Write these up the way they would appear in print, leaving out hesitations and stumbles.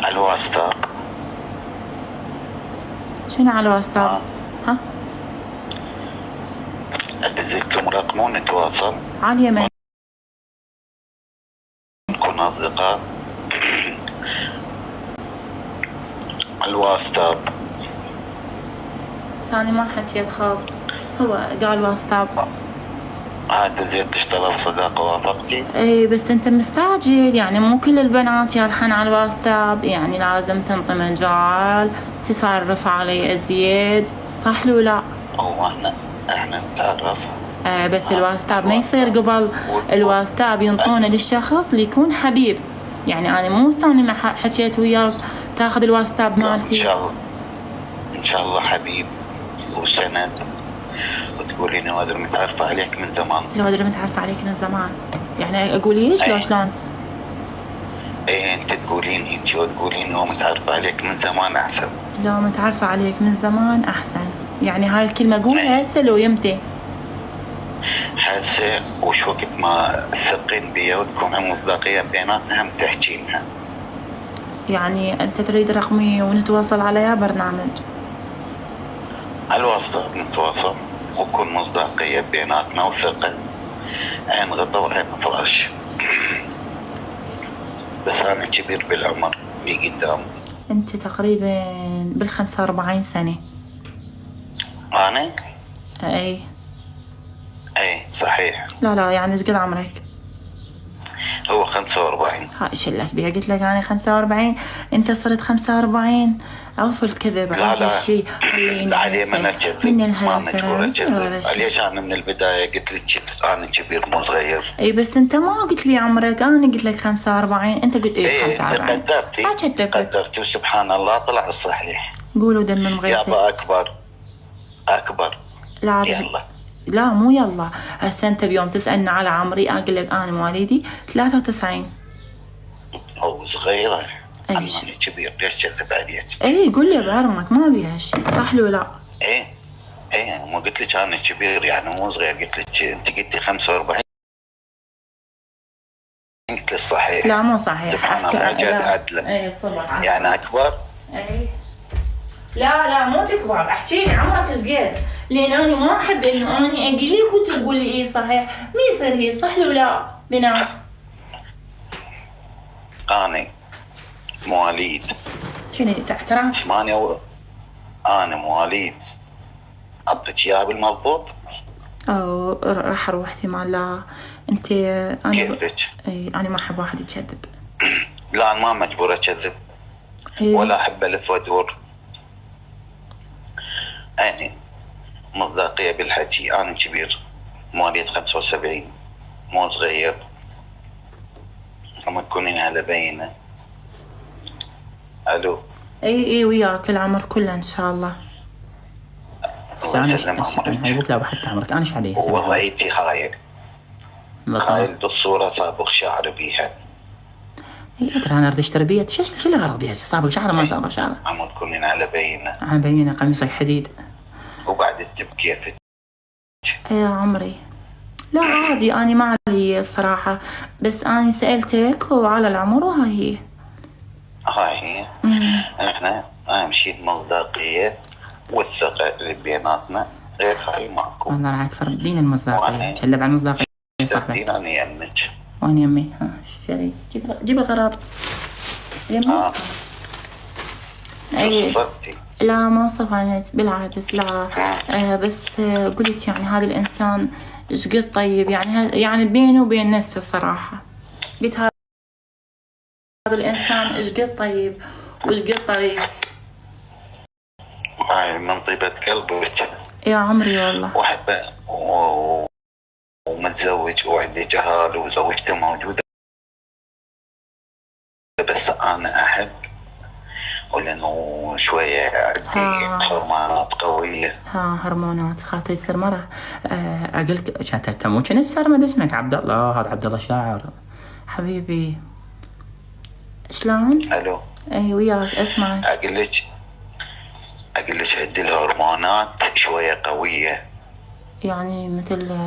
على الواتساب. شنو على الواتساب؟ ها؟ ادز لكم رقم ونتواصل. على اليمين. نكون اصدقاء. على الواتساب. ثاني ما حكيت خاب، هو قال واتساب. هذا زين تشتغل صداقة، وافقتي؟ اي بس انت مستعجل، يعني مو كل البنات يرحن على الواتساب، يعني لازم تنطي مجال تسرف علي ازيد، صح لو لا؟ هو احنا نتعرف. بس الواتساب ما يصير قبل الواتساب ينطونه للشخص اللي يكون حبيب، يعني انا مو ثاني ما حكيت وياك تاخذ الواتساب مالتي. ان شاء الله حبيب وسند. وتقولي اني غادر متعرفة عليك من زمان. لو غادر متعرفة عليك من زمان، يعني اقول ايش لو شلون؟ ايه انت تقولين انت وتقولين هو متعرفة عليك من زمان احسن. لو متعرفة عليك من زمان احسن، يعني هاي الكلمة قولها هسه لو يمتى. هسه وش وقت ما تثقين بيا وتكون مصداقية بيناتنا هم تحكي لها. يعني انت تريد رقمي ونتواصل على برنامج؟ على الواتساب نتواصل وكون مصداقية بيناتنا وثقة، عين غطا وعين فراش. بس أنا كبير بالعمر اللي قدام. انت تقريبا بال45 سنة. أنا؟ اي صحيح. لا يعني ايش قد عمرك؟ هو 45. هاي شلك بيها، قلت لك انا 45 انت صرت 45. عوف الكذب، لا عوف الشيء لا علي من أكذب، ما مجبور أكذب. ليش أنا من البداية قلت لك أنا كبير مو صغير. اي بس انت ما قلت لي عمرك، انا قلت لك 45 انت قلت ايه 45. قدرتي وسبحان الله طلع الصحيح. قولوا دم مغيث يابا أكبر. لا يلا. لا مو يلا، هسه انت بيوم تسألني على عمري اقول لك انا مواليدي 93. هو صغيرة. أنا شيء كبير، ليش كذب عليك؟ اي قول لي بعمرك، ما بيها هالشيء، صح لو لا؟ ما قلت لك أنا كبير يعني مو صغير، قلت لك أنت قلتي 45 قلت لي صحيح. لا مو صحيح. سبحان الله جد عدلة. اي صبح يعني أكبر. اي لا مو تكبر، احكي لي عمرك ايش قد، لان انا ما احب انه انا اقول لك وتقول لي اي صحيح، ما يصير هي، صح لو لا بنات؟ أنا مواليد شنو تعترف؟ أنا مواليد أعطيك إياها بالمضبوط. او راح اروح احتمال. لا انت انا كيفك؟ انا ما احب واحد يكذب. لا أنا ما مجبور أكذب ولا أحب ألف وأدور. أنا مصداقية بالحكي، أنا كبير مواليد 75 مو صغير. لما تكونين على بينة. ألو. اي وياك العمر كله ان شاء الله. الله يسلم عمرك. هاي لا حتى عمرك انا ايش عليه؟ والله انتي هاي بالصورة صابغ شعر بيها. اي ادري انا اريد اشتري بيت، شو الغرض بيها؟ صابغ شعر ما صابغ شعر؟ عم تكونين على بينة. على بينة قميصك حديد. وبعد بكيفك. يا عمري لا عادي، أنا ما علي الصراحة، بس أنا سألتك وعلى العمر وهاي هي. احنا أهم شيء المصداقية والثقة اللي بيناتنا، غير هاي ماكو. والله راح أكثر دين المصداقية، تشلب على المصداقية صاحبي. أنا يمك. وين يمي؟ شري جيب الغراض. يمي؟ أي لا ما صفنت بالعكس، لا بس قلت يعني هذا الإنسان ايش قد طيب، يعني بيني وبين نفسي الصراحة قلت هذا الإنسان ايش قد طيب وايش قد طريف. هاي من طيبة قلبك يا عمري والله. وأحبه ومتزوج وعندي جهال وزوجته موجودة، بس أنا أحب ولأنه شوية عندي هرمونات قوية. هرمونات خاطري تصير مرة. أقولك كانت مو كان السرمد اسمك عبد الله، هذا عبد الله شاعر حبيبي. شلون؟ ألو. أي وياك أسمعك. أقول لك عندي الهرمونات شوية قوية. يعني مثل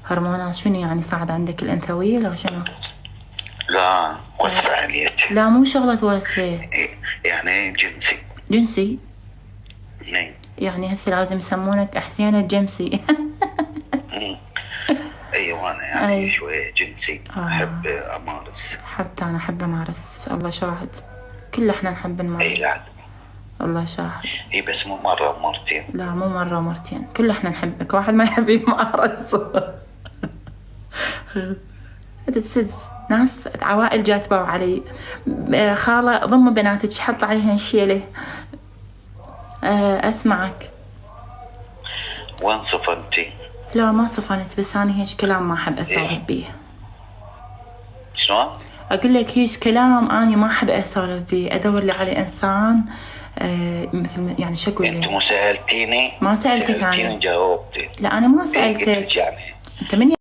هرمونات شنو يعني؟ صعد عندك الأنثوية ولا شنو؟ لا وصفة عليك. لا مو شغلة واسفة. يعني جنسي. جنسي؟ نعم. يعني هسه لازم يسمونك حسين الجمسي. ايوه انا يعني أي. شوية جنسي. احب امارس. حتى انا احب امارس، الله شاهد، كل احنا نحب نمارس. اي لا. الله شاهد. اي بس مو مرة مرتين. لا مو مرة مرتين، كل احنا نحبك، واحد ما يحب يمارس. بسز ناس عوائل جات باو علي. خالة ضم بناتك حط عليهن شيله. اسمعك. وين صفنتي؟ لا ما صفنت، بس انا هيج كلام ما احب اسولف بيه. شلون؟ اقول لك هيج كلام انا ما احب اسولف بيه، ادور لي على انسان مثل يعني شو اقول انت لك. مو سألتيني؟ ما سألتك سألتيني أنا. جاوبتي. لا انا ما قلت سألتك. لك يعني انت من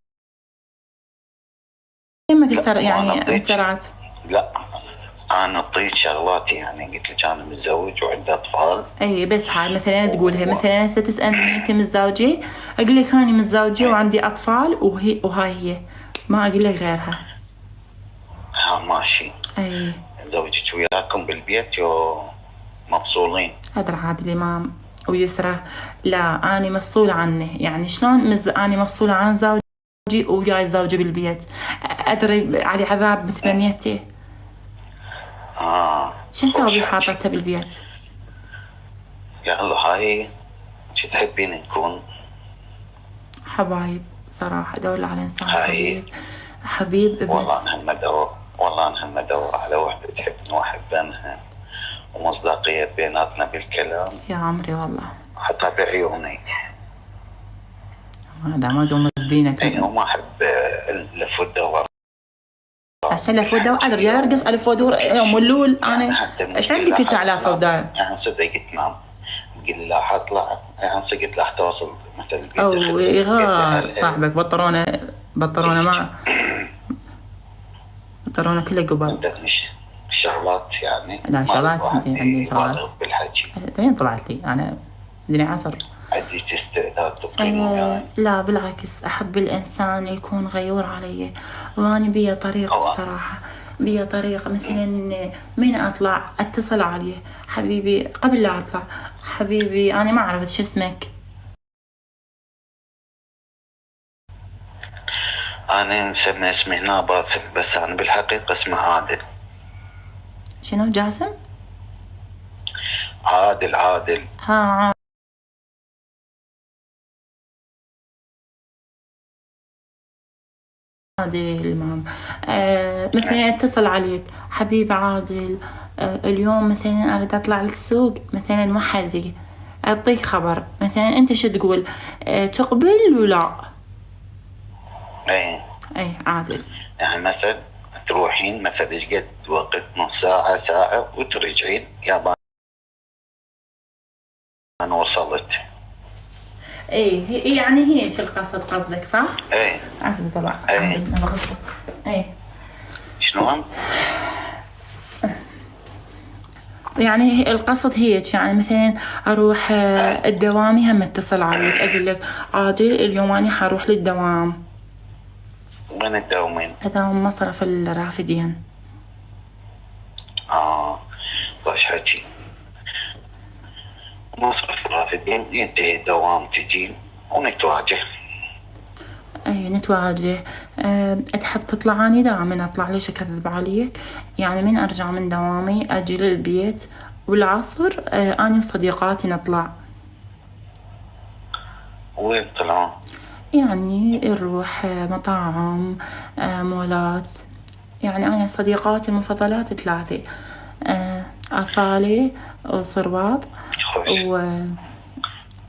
يمك لا، يعني أنا انسرعت؟ لا انا اعطيت شغلاتي، يعني قلت لك انا متزوج وعندي اطفال. اي بس هاي مثلا تقولها، مثلا هسه تسألني انت متزوجة، اقول لك هاني متزوجة وعندي اطفال وهاي هي، ما اقول لك غيرها. ها ماشي. اي زوجك وياكم بالبيت يو مفصولين؟ ادري عادل الامام ويسرى. لا اني مفصولة عنه، يعني شلون اني مفصولة عن زوجي وياي زوجي بالبيت، ادري علي عذاب متمنيته. شو اسوي حاطتها بالبيت؟ يلا هاي شو تحبين نكون؟ حبايب صراحة، ادور على انسان هاي. حبيب والله انا هم ادور على وحدة تحبني واحبنها ومصداقية بيناتنا بالكلام يا عمري والله حتى بعيوني. هذا ما جو مصدينك. اي وما احب اللف والدور. عشان لف ودور ادري ارقص الف ودور يوم اللول. انا ايش عندي في ساعة لف ودور؟ يعني صدق تنام تقول لا حطلع، يعني صدق لا توصل مثل البيت او يغار صاحبك بطرونه ما بطرونه كلها قبل. عندك شغلات يعني؟ لا شغلات عندي شغلات بالحكي. زين طلعت لي انا الدنيا عصر. عندك استعداد تقيمين يعني؟ لا بالعكس، احب الانسان يكون غيور علي، واني بيا طريقه الصراحه، بيا طريقه مثلا من اطلع اتصل عليه حبيبي قبل لا اطلع، حبيبي انا ما عرفت شو اسمك. انا مسمى اسمي هنا باسم، بس انا بالحقيقه اسمي عادل. شنو جاسم؟ عادل. ها عادل مام. مثلا اتصل عليك حبيب عادل، اليوم مثلا اريد اطلع للسوق مثلا وحدي، اعطيك خبر مثلا انت شو تقول، تقبل ولا؟ اي عادل. يعني مثلا تروحين مثلا ايش قد وقت، نص ساعه وترجعين يابا انا وصلت. اي يعني هيك القصد قصدك صح؟ اي عسى طبعا. اي شلون؟ يعني القصد هيك، يعني مثلا اروح الدوامي هم اتصل عليك اقول لك عادل اليوم اني حروح للدوام. وين الدوامين؟ دوام مصرف الرافدين. باش حكي مصرف الرافدين ينتهي الدوام تجين ونتواجه. اي نتواجه. تحب تطلعاني دائما اطلع، ليش اكذب عليك؟ يعني من ارجع من دوامي اجي للبيت والعصر اني وصديقاتي نطلع. وين طلعون؟ يعني نروح مطاعم، مولات. يعني انا صديقاتي المفضلات 3، أصالة وصرواط.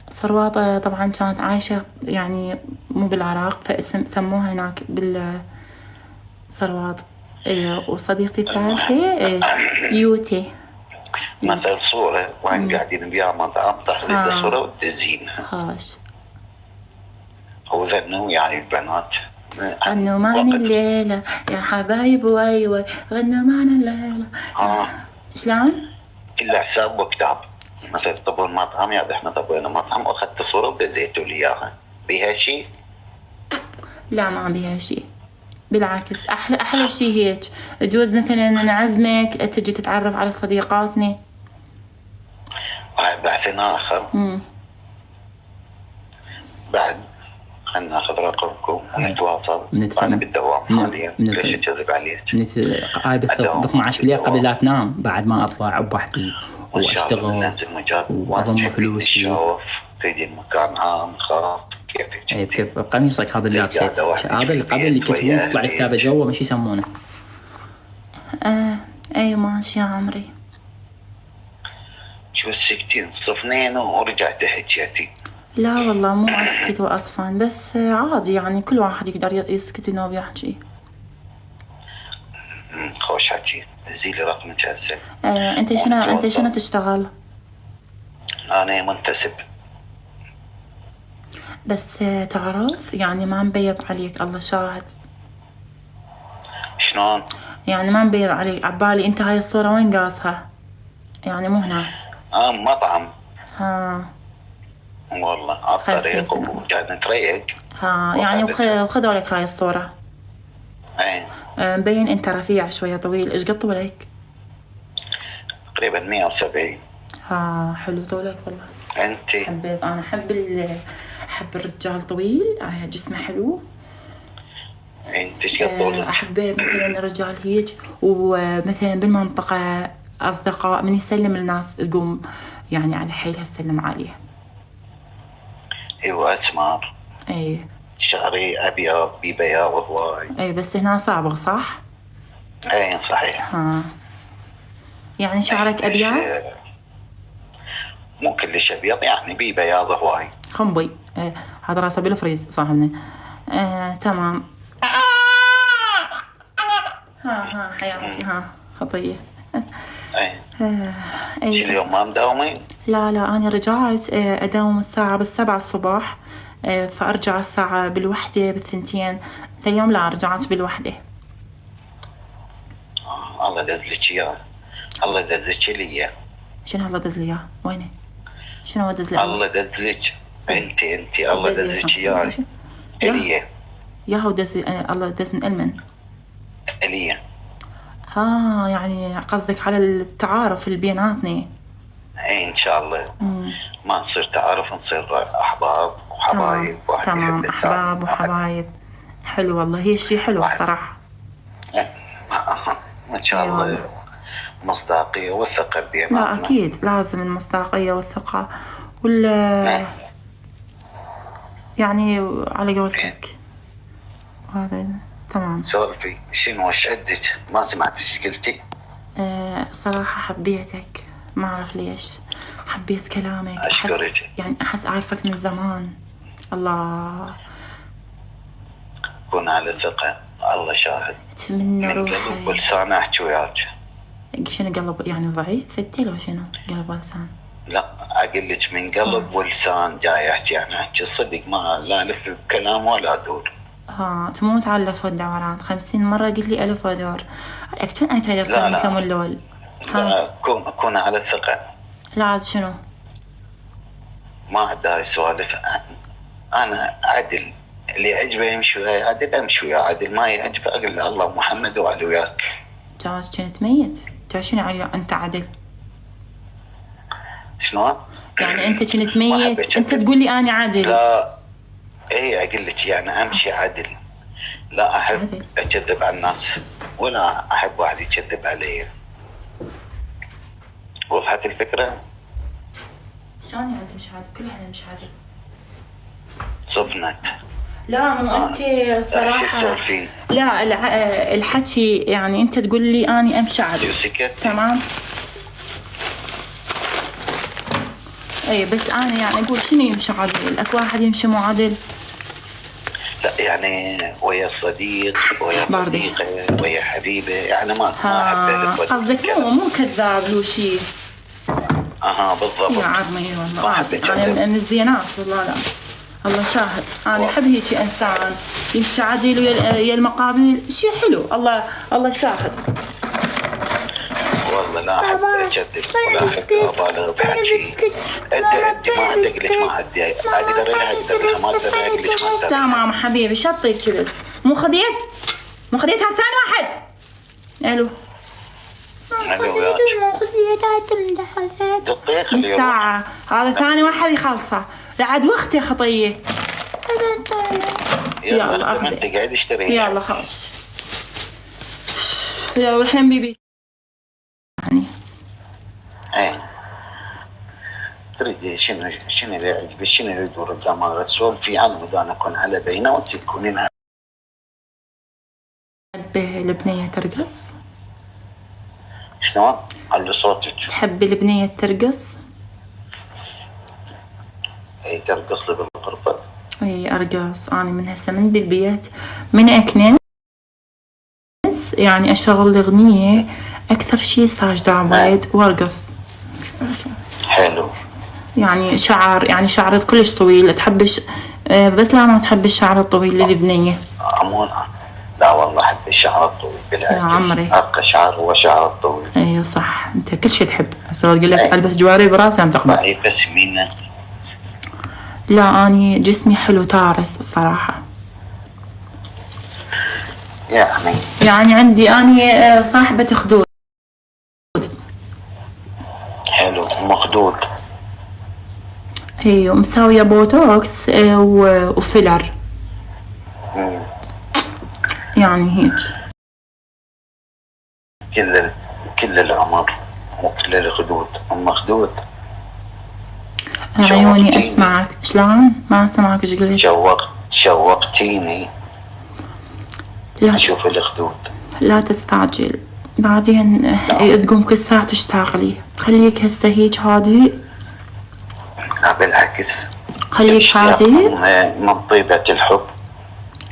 وصرواط طبعا كانت عايشة يعني مو بالعراق، فاسم سموها هناك بالصرواط. وصديقتي الثالثة يوتي. مثل صورة وين قاعدين بيها مطعم تاخذين الصورة وتدزينها. هاش وذنوا يعني البنات غنوا معنا الليلة يا حبايب وي غنوا معنا الليلة. شلون؟ كله حساب وكتاب. مثلا تطبون مطعم، يا احنا طبينا مطعم واخذت صورة ودزيتوا لي اياها، بيها شيء؟ لا ما بيها شيء، بالعكس احلى شيء هيك. تجوز مثلا نعزمك تجي تتعرف على صديقاتنا. بحث آخر بعد خلنا ناخذ رقمكم ونتواصل. أنا بالدوام حاليا، ليش أكذب عليك؟ هاي ب 12 بالليل قبل لا تنام، بعد ما أطلع بوحدي وأشتغل وأضم فلوسي. تريدين مكان عام خاص كيف بقميصك هذا اللي لابسه، هذا اللي قبل اللي كتبوه تطلع كتابة جوا، مش يسمونه. أي ماشي يا عمري. شو سكتين صفنين ورجعت حكيتي؟ لا والله مو أسكت وأصفن، بس عادي يعني كل واحد يقدر يسكت إنه بيحكي. خوش حكي. زيلي رقمك هسه. أنت شنو تشتغل؟ أنا منتسب. بس تعرف يعني ما مبيض عليك، الله شاهد. شلون؟ يعني ما مبيض عليك. عبالي أنت هاي الصورة وين قاسها؟ يعني مو هنا. مطعم. والله على الطريق وقاعد نتريق. يعني وخذوا هاي الصورة. ايه مبين انت رفيع شوية طويل. ايش قد طولك؟ تقريبا 170. حلو طولك والله. انت؟ انا احب الرجال طويل، جسمه حلو. انت ايش قد طولك؟ احب مثلا الرجال هيك، ومثلا بالمنطقة اصدقاء من يسلم الناس تقوم يعني على حيلها تسلم عليه. ايوه اسمر. ايه شعري ابيض ببياض هواي. ايه بس هنا صعبة صح؟ ايه صحيح. يعني شعرك ابيض؟ مو كلش ابيض، يعني ببياض هواي. خنبي. هذا راسه بالفريز صاحبنا. تمام. حياتي خطية. ايه اليوم ما مداومين؟ لا أنا رجعت أداوم الساعة بالسبعة الصباح، فأرجع الساعة بالوحدة بالثنتين. فاليوم لا، رجعت بالوحدة. الله دزلك إياه. الله دزلك لي إياه. شنو الله دزلي إياه؟ وينه؟ شنو هو دزلي؟ الله دزلك انت الله دزلك إياه لي. هو دزلي. الله دزني المن لي. يعني قصدك على التعارف اللي بيناتنا. ايه ان شاء الله. ما نصير تعارف، نصير احباب وحبايب. تمام احباب وحبايب. حلو والله، هي شيء حلو الصراحه. ان شاء الله. مصداقيه والثقه بيناتنا. لا اكيد لازم المصداقيه والثقه يعني على قولتك. هذا تمام. سولفي شنو وش عندك؟ ما سمعت ايش قلتي؟ صراحة حبيتك، ما أعرف ليش حبيت كلامك. أشكرك. يعني أحس أعرفك من زمان. الله. كون على ثقة، الله شاهد. أتمنى روحي. من قلب ولسان أحكي وياك. شنو قلب يعني ضعيف؟ فتي لو شنو قلب ولسان؟ لا أقول لك من قلب ولسان جاي أحكي. يعني أحكي صدق، ما لا ألف بكلام ولا أدور. تموت على الألف والدوران. 50 مرة قلت لي ألف ودور. كم أنا تريد أصير مثل اللول. لا كون على ثقة. لا عاد شنو؟ ما عاد هاي السوالف. أنا عدل، اللي يعجبه يمشي وياي عدل أمشي وياه عدل، ما يعجبه أقول له الله محمد وعلي وياك. جاوز كنت ميت. شنو أنت عدل؟ شنو؟ يعني أنت كنت ميت، أنت تقول لي أنا عدل. لا ايه اقول لك يعني امشي عدل. لا احب اكذب على الناس ولا احب واحد يكذب علي. وضحت الفكره؟ شلون يعني مش عادل؟ كل احنا مش عادل. صفنت. لا مو انت صراحه. لا الحكي يعني انت تقول لي اني امشي عادل. تمام. اي بس انا يعني اقول شنو يمشي عادل؟ اكو واحد يمشي مو عادل. لا يعني ويا الصديق ويا صديقه ويا حبيبه، يعني ما احب. قصدك مو كذاب لو شيء. بالضبط يا عمي والله انا من الزينات والله. لا الله شاهد انا احب هيك انسان يمشي عدل ويا المقابل. شيء حلو. الله شاهد. والله لا احب اكذب ولا احب ابالغ بحكي. ادي ما عندك ليش ما عندي. اقدر لها ما اقدر لها ما اقدر لها. تمام حبيبي شطيت بس مو خذيت ما خذيتها ثاني واحد. الو الساعة هذا ثاني واحد يخلصه بعد وقت يا خطية. يلا اخذ انت قاعد اشتري. يلا خلاص يلا الحين بيبي يعني ايه تريد شنو اللي يعجبك، شنو اللي يدور قدامك تسولفي عنه بدون اكون على بينه وانت تكونين. تحب البنية ترقص؟ شلون؟ على صوتك. تحب البنية ترقص؟ اي ترقص لي بالغرفة. اي ارقص انا من هسه من بالبيت من اكنس يعني اشغل الاغنية اكثر شي ساجدة عبايد وارقص. حلو. يعني شعر كلش طويل تحبش بس لا ما تحب الشعر الطويل للبنية. عمونا لا والله احب الشعر الطويل بالعكس. يا عمري ابقى شعر هو شعر الطويل. اي صح انت كل شي تحب. هسه لو تقول لك البس جواري براسي عم تقبل. اي بس مين؟ لا اني جسمي حلو تارس الصراحة. يعني عندي اني صاحبة خدود. حلو مخدود. هي ومساوية بوتوكس وفيلر. يعني هيك كل العمر وكل الخدود مخدود. عيوني اسمعك. شلون؟ ما اسمعك ايش قلت؟ شوقتيني. لا اشوف الخدود. لا تستعجل بعدين تقوم كل ساعة تشتاق لي. خليك هسه هيك هادي. لا بالعكس خليك هادي من طيبة الحب.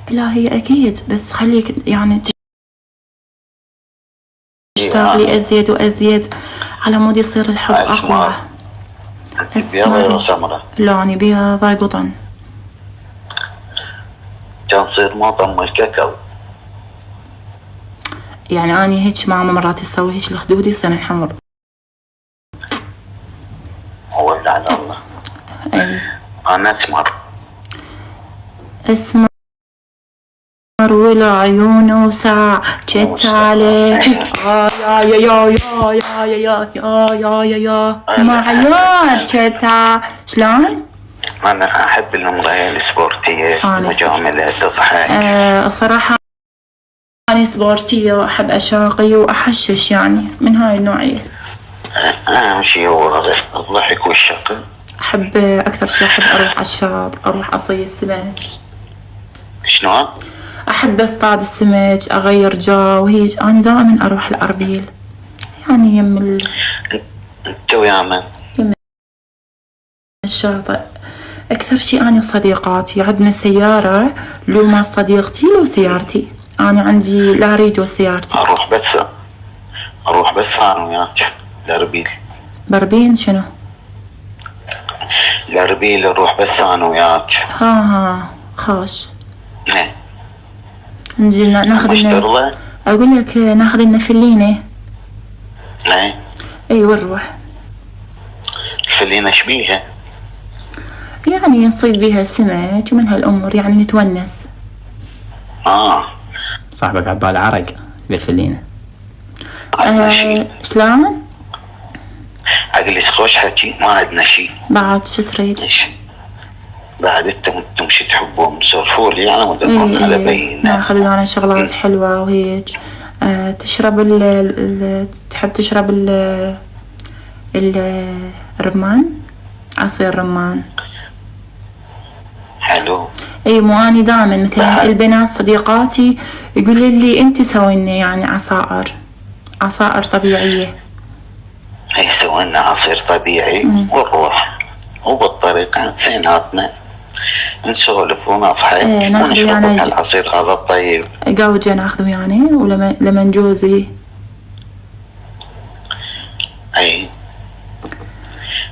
لا هي اكيد بس خليك يعني تشتاق لي ازيد وازيد على مود يصير الحب اقوى. بيضة ولا سمرة؟ لا اني بيضة قطن. كان صير معظم الكاكاو. يعني اني هيك ماما مرات تسوي هيك الخدود يصير حمر. هو على الله. اي انا اسمر ولا عيونه ساعة جت عليه. يا يا يا يا يا يا يا يا يا ما عيون جت. شلون؟ انا احب المراية السبورتية مجاملة تضحك. الصراحة أنا سبورتية أحب أشاقي وأحشش يعني من هاي النوعية. أهم شي هو الضحك والشقي. أحب أكثر شي أحب أروح على الشاط أروح أصيد السمك. شنو؟ أحب أصطاد السمك أغير جو وهيك. أنا دائما أروح الأربيل يعني يم انت ويا من؟ يم الشاطئ أكثر شي. أنا وصديقاتي عندنا سيارة لو ما صديقتي لو سيارتي. أنا عندي لا ريدو سيارتي. أروح بس أنا وياك الأربيل. بربين شنو؟ الأربيل أروح بس أنا وياك. ها خوش. ايه نجي ناخذ لنا. أقول لك ناخذ لنا فلينة. ايه اي ونروح. الفلينة ايش بيها؟ يعني نصيد بيها السمك ومن هالأمور يعني نتونس. صاحبك عبال عرق بالفلينة. شلون؟ عقلي خوش حكي ما عندنا شي. بعد شو تريد؟ بعد انتم شي تحبون سولفوا لي انا ودكم على بينه. ناخذ لنا شغلات حلوة وهيك. تشرب تحب تشرب الرمان؟ عصير رمان حلو. اي مو اني دائما مثلا البنات صديقاتي يقولوا لي انت سوي لنا يعني عصائر طبيعية. هي سوي لنا عصير طبيعي ونروح وبالطريقة اثنيناتنا نسولف ونضحك ونشرب العصير هذا الطيب. قاوجة ناخذ يعني ولمن جوزي. اي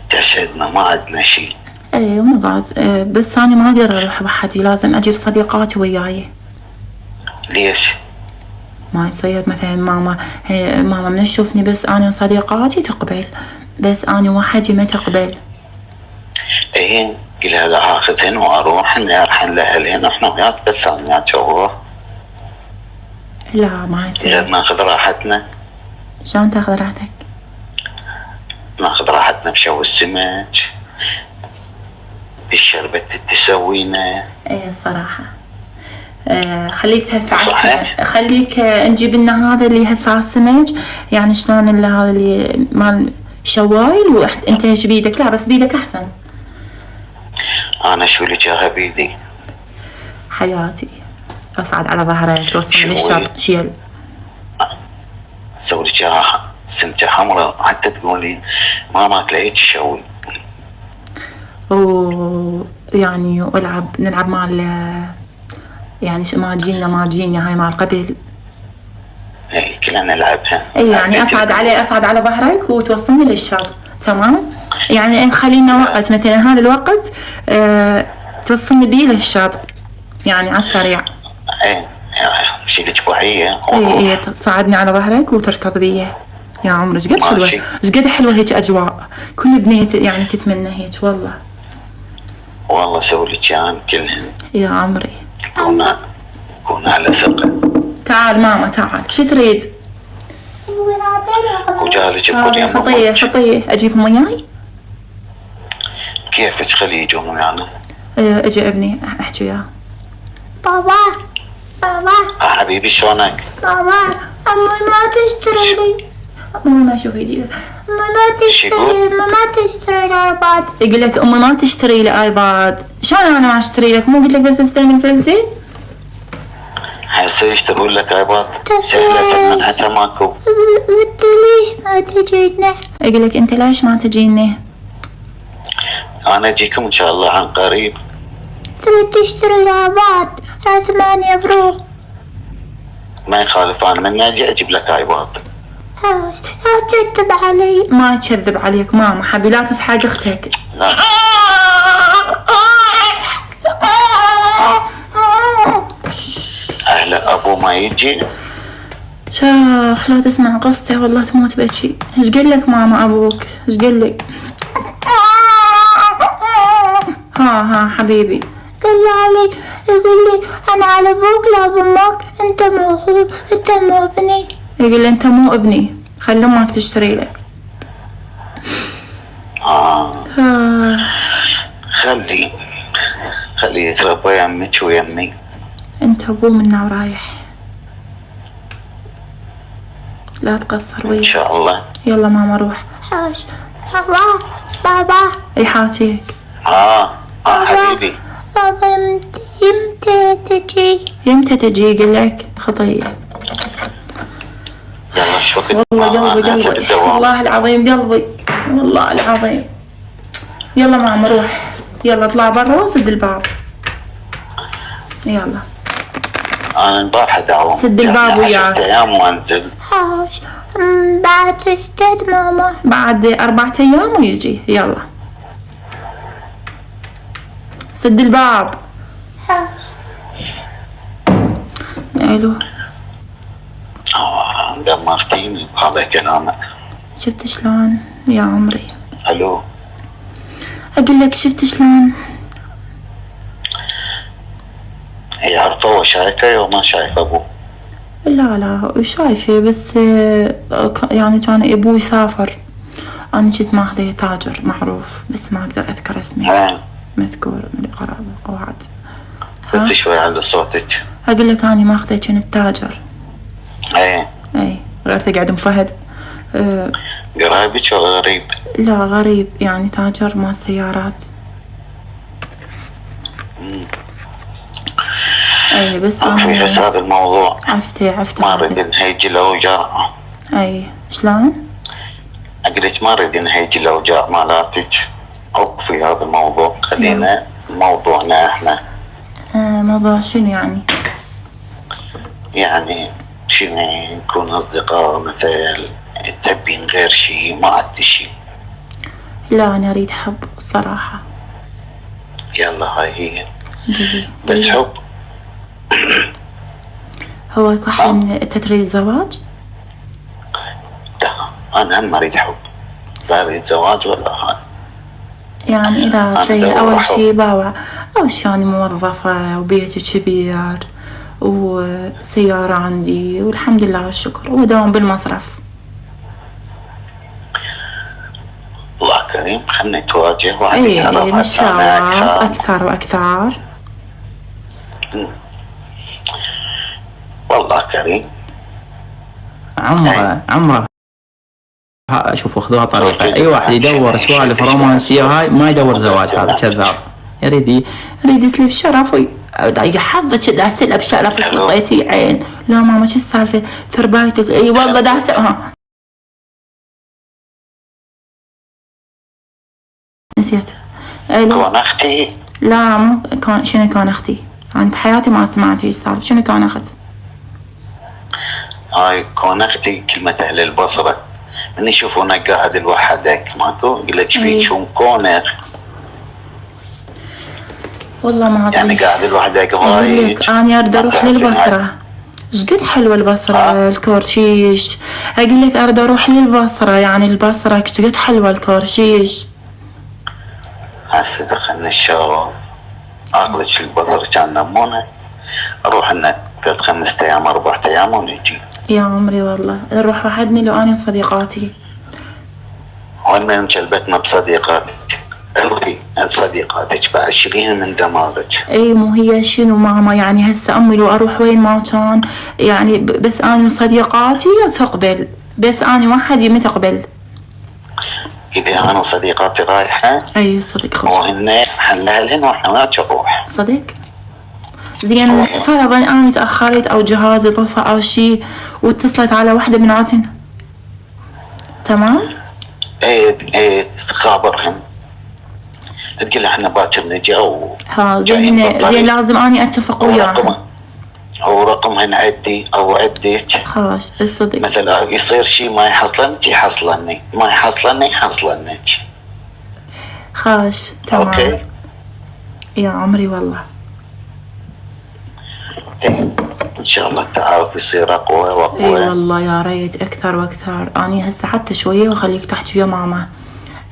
تشهدنا ما عندنا شي. ايه ونقعد. بس انا ما اقدر اروح بحدي لازم اجيب صديقاتي وياي. ليش؟ ما يصير مثلا ماما من تشوفني بس انا وصديقاتي تقبل بس انا وحدي ما تقبل. ايه قل هذا اخذهن واروح نرحن لاهلهن احنا وياك بس انا وياك. لا ما يصير. غير ناخذ راحتنا. شلون تاخذ راحتك؟ ناخذ راحتنا بشوي السمك، الشربة تسوينا. ايه الصراحة خليك تهف على خليك نجيب لنا هذا اللي يهف على السمك، يعني شلون اللي هذا اللي مال شوايل وانت ايش بيدك؟ لا بس بيدك احسن. انا اشوي لك اياها بيدي حياتي. اصعد على ظهرك توصل للشط شيل. اسوي لك اياها سمكة حمراء حتى تقولين ماما ليش تشوي. يعني نلعب مال يعني ما جينا هاي مال قبل. اي كلنا نلعبها. اي يعني اصعد على ظهرك وتوصلني للشط، تمام؟ يعني نخلينا وقت مثلا هذا الوقت توصلني بيه للشط يعني على السريع. اي شيلك بوعية. اي تصعدني على ظهرك وتركض بي. يا عمري ايش قد حلوه، ايش قد حلوه هيك اجواء، كل بنية يعني تتمنى هيك والله. والله اسوي لك اياها كلهن يا عمري. كون على ثقة. تعال ماما تعال، شو تريد؟ وجالك خطية اجيبهم وياي؟ كيفك خليه يجون ويانا؟ اجي ابني احكي وياه. بابا حبيبي شلونك؟ بابا امي ما تشتري لي. ماما شوف ايدي. ما تشتري لي ايباد. يقول لك امي ما تشتري لي ايباد. شلون انا ما اشتري لك؟ مو قلت لك بس استلم الفلسي؟ هسه يشترون لك ايباد سهلة منها ماكو. انت ليش ما تجينا؟ يقول لك انت ليش ما تجينا؟ انا اجيكم ان شاء الله عن قريب. تريد تشتري ايباد على 8 برو. ما يخالف انا من اجي اجيب لك ايباد. لا تكذب علي. ما اكذب عليك ماما حبي، لا تسحق اختك. لا اهلا ابو ما يجي. شاخ لا تسمع قصته والله تموت بكي. ايش قال لك ماما ابوك؟ ايش قال لك؟ ها حبيبي. قال لي يقول لي انا على ابوك لا بامك، انت مو اخوي، انت مو ابني. يقول لي انت مو ابني، خلي امك تشتري لك. خلي يتربى يمك ويمي. انت ابوه منا ورايح، لا تقصر وياه ان شاء الله. يلا ماما روح. حاش بابا يحاكيك. حبيبي. بابا يمتى تجي يقول لك؟ خطية. يلا شو وقت؟ والله قلبي والله العظيم قلبي والله العظيم. يلا ماما روح، يلا اطلع برا وسد الباب. يلا انا البارحة داوم سد الباب وياك. 10 ايام وانزل. حاش بعد اشتد ماما بعد 4 ايام ويجي. يلا سد الباب. حاش الو. دمرتيني بهذا كلامك. شفت شلون يا عمري؟ الو. اقول لك شفت شلون؟ هي عارفة وشايفة وما شايفة ابوه؟ لا شايفة بس يعني كان ابوي سافر، انا كنت ماخذه تاجر معروف بس ما اقدر اذكر اسمه. مذكور من القرابة قواعد. بس شوي على صوتك. اقول لك اني ماخذه كنت تاجر. اي غير تقعد ام فهد. قرايبك ولا غريب؟ لا غريب يعني تاجر مال سيارات. اي بس انا في حساب الموضوع. عفته ما اريد نهيج الاوجاع. اي شلون؟ اقولك ما اريد نهيج الاوجاع مالاتك او في هذا الموضوع. خلينا موضوعنا احنا. موضوع شنو يعني؟ يعني شنو نكون اصدقاء مثل تبين غير شيء ما عندي شيء. لا انا اريد حب الصراحة. يلا هاي هي بس حب. هو اكو احلى من انت تريد الزواج؟ لا انا هم اريد حب، لا اريد زواج ولا هاي. يعني اذا تريد اول شيء باوع، اول شيء انا موظفة وبيتي كبير وسيارة عندي والحمد لله والشكر، وداوم بالمصرف. الله كريم، خلنا نتواجه اي ان شاء الله اكثر واكثر. والله كريم. عمره شوفوا خذوها طريقة، اي واحد يدور سوالف رومانسية هاي ما يدور زواج، هذا كذاب. يريد يسلب شرف يحظك داثلها بشرف حطيتي عين. لا ماما شو السالفة تربايتك؟ اي والله داثلها. نسيت. كون اختي؟ لا مو كان. شنو كان اختي؟ انا بحياتي ما سمعت ايش صار. شنو كان اخت؟ هاي كون اختي كلمة اهل البصرة من يشوفونك قاعد لوحدك ماكو يقول لك فيك شو كونك. والله ما ادري يعني قاعد لوحدك هاي. انا اريد اروح للبصرة. ايش قد حلوة البصرة الكورشيش. اقول لك اريد اروح للبصرة، يعني البصرة ايش قد حلوة الكورشيش. هسه دخلنا الشارع اخذك البصرة كان نمونة اروح لنا 5 ايام 4 ايام ونجي. يا عمري والله نروح وحدني لو اني صديقاتي. وين ما انشلبتنا بصديقاتك؟ الغي صديقاتك بعد شيليهن من دماغك. اي مو هي شنو ماما، يعني هسه امي لو اروح وين ما كان يعني بس انا وصديقاتي تقبل، بس انا وحدي ما تقبل. اذا انا وصديقاتي رايحه اي صديق وهن حلالهن واحنا ما نروح صديق. زين فرضا انا تاخرت او جهازي طفى او شيء واتصلت على وحده بناتن، تمام؟ ايه تخابرهم تقول احنا باكر نجي او زين لازم اني اتفق وياهم. او رقمهن عدي او عديك. خلاص الصدق مثلا يصير شيء ما يحصلنك يحصلني، ما يحصلني يحصلنك. خلاص تمام. اوكي يا عمري والله. إيه. ان شاء الله التعارف يصير اقوى واقوى. اي والله يا ريت اكثر واكثر. اني هسه حتى شويه واخليك تحكي ويا ماما،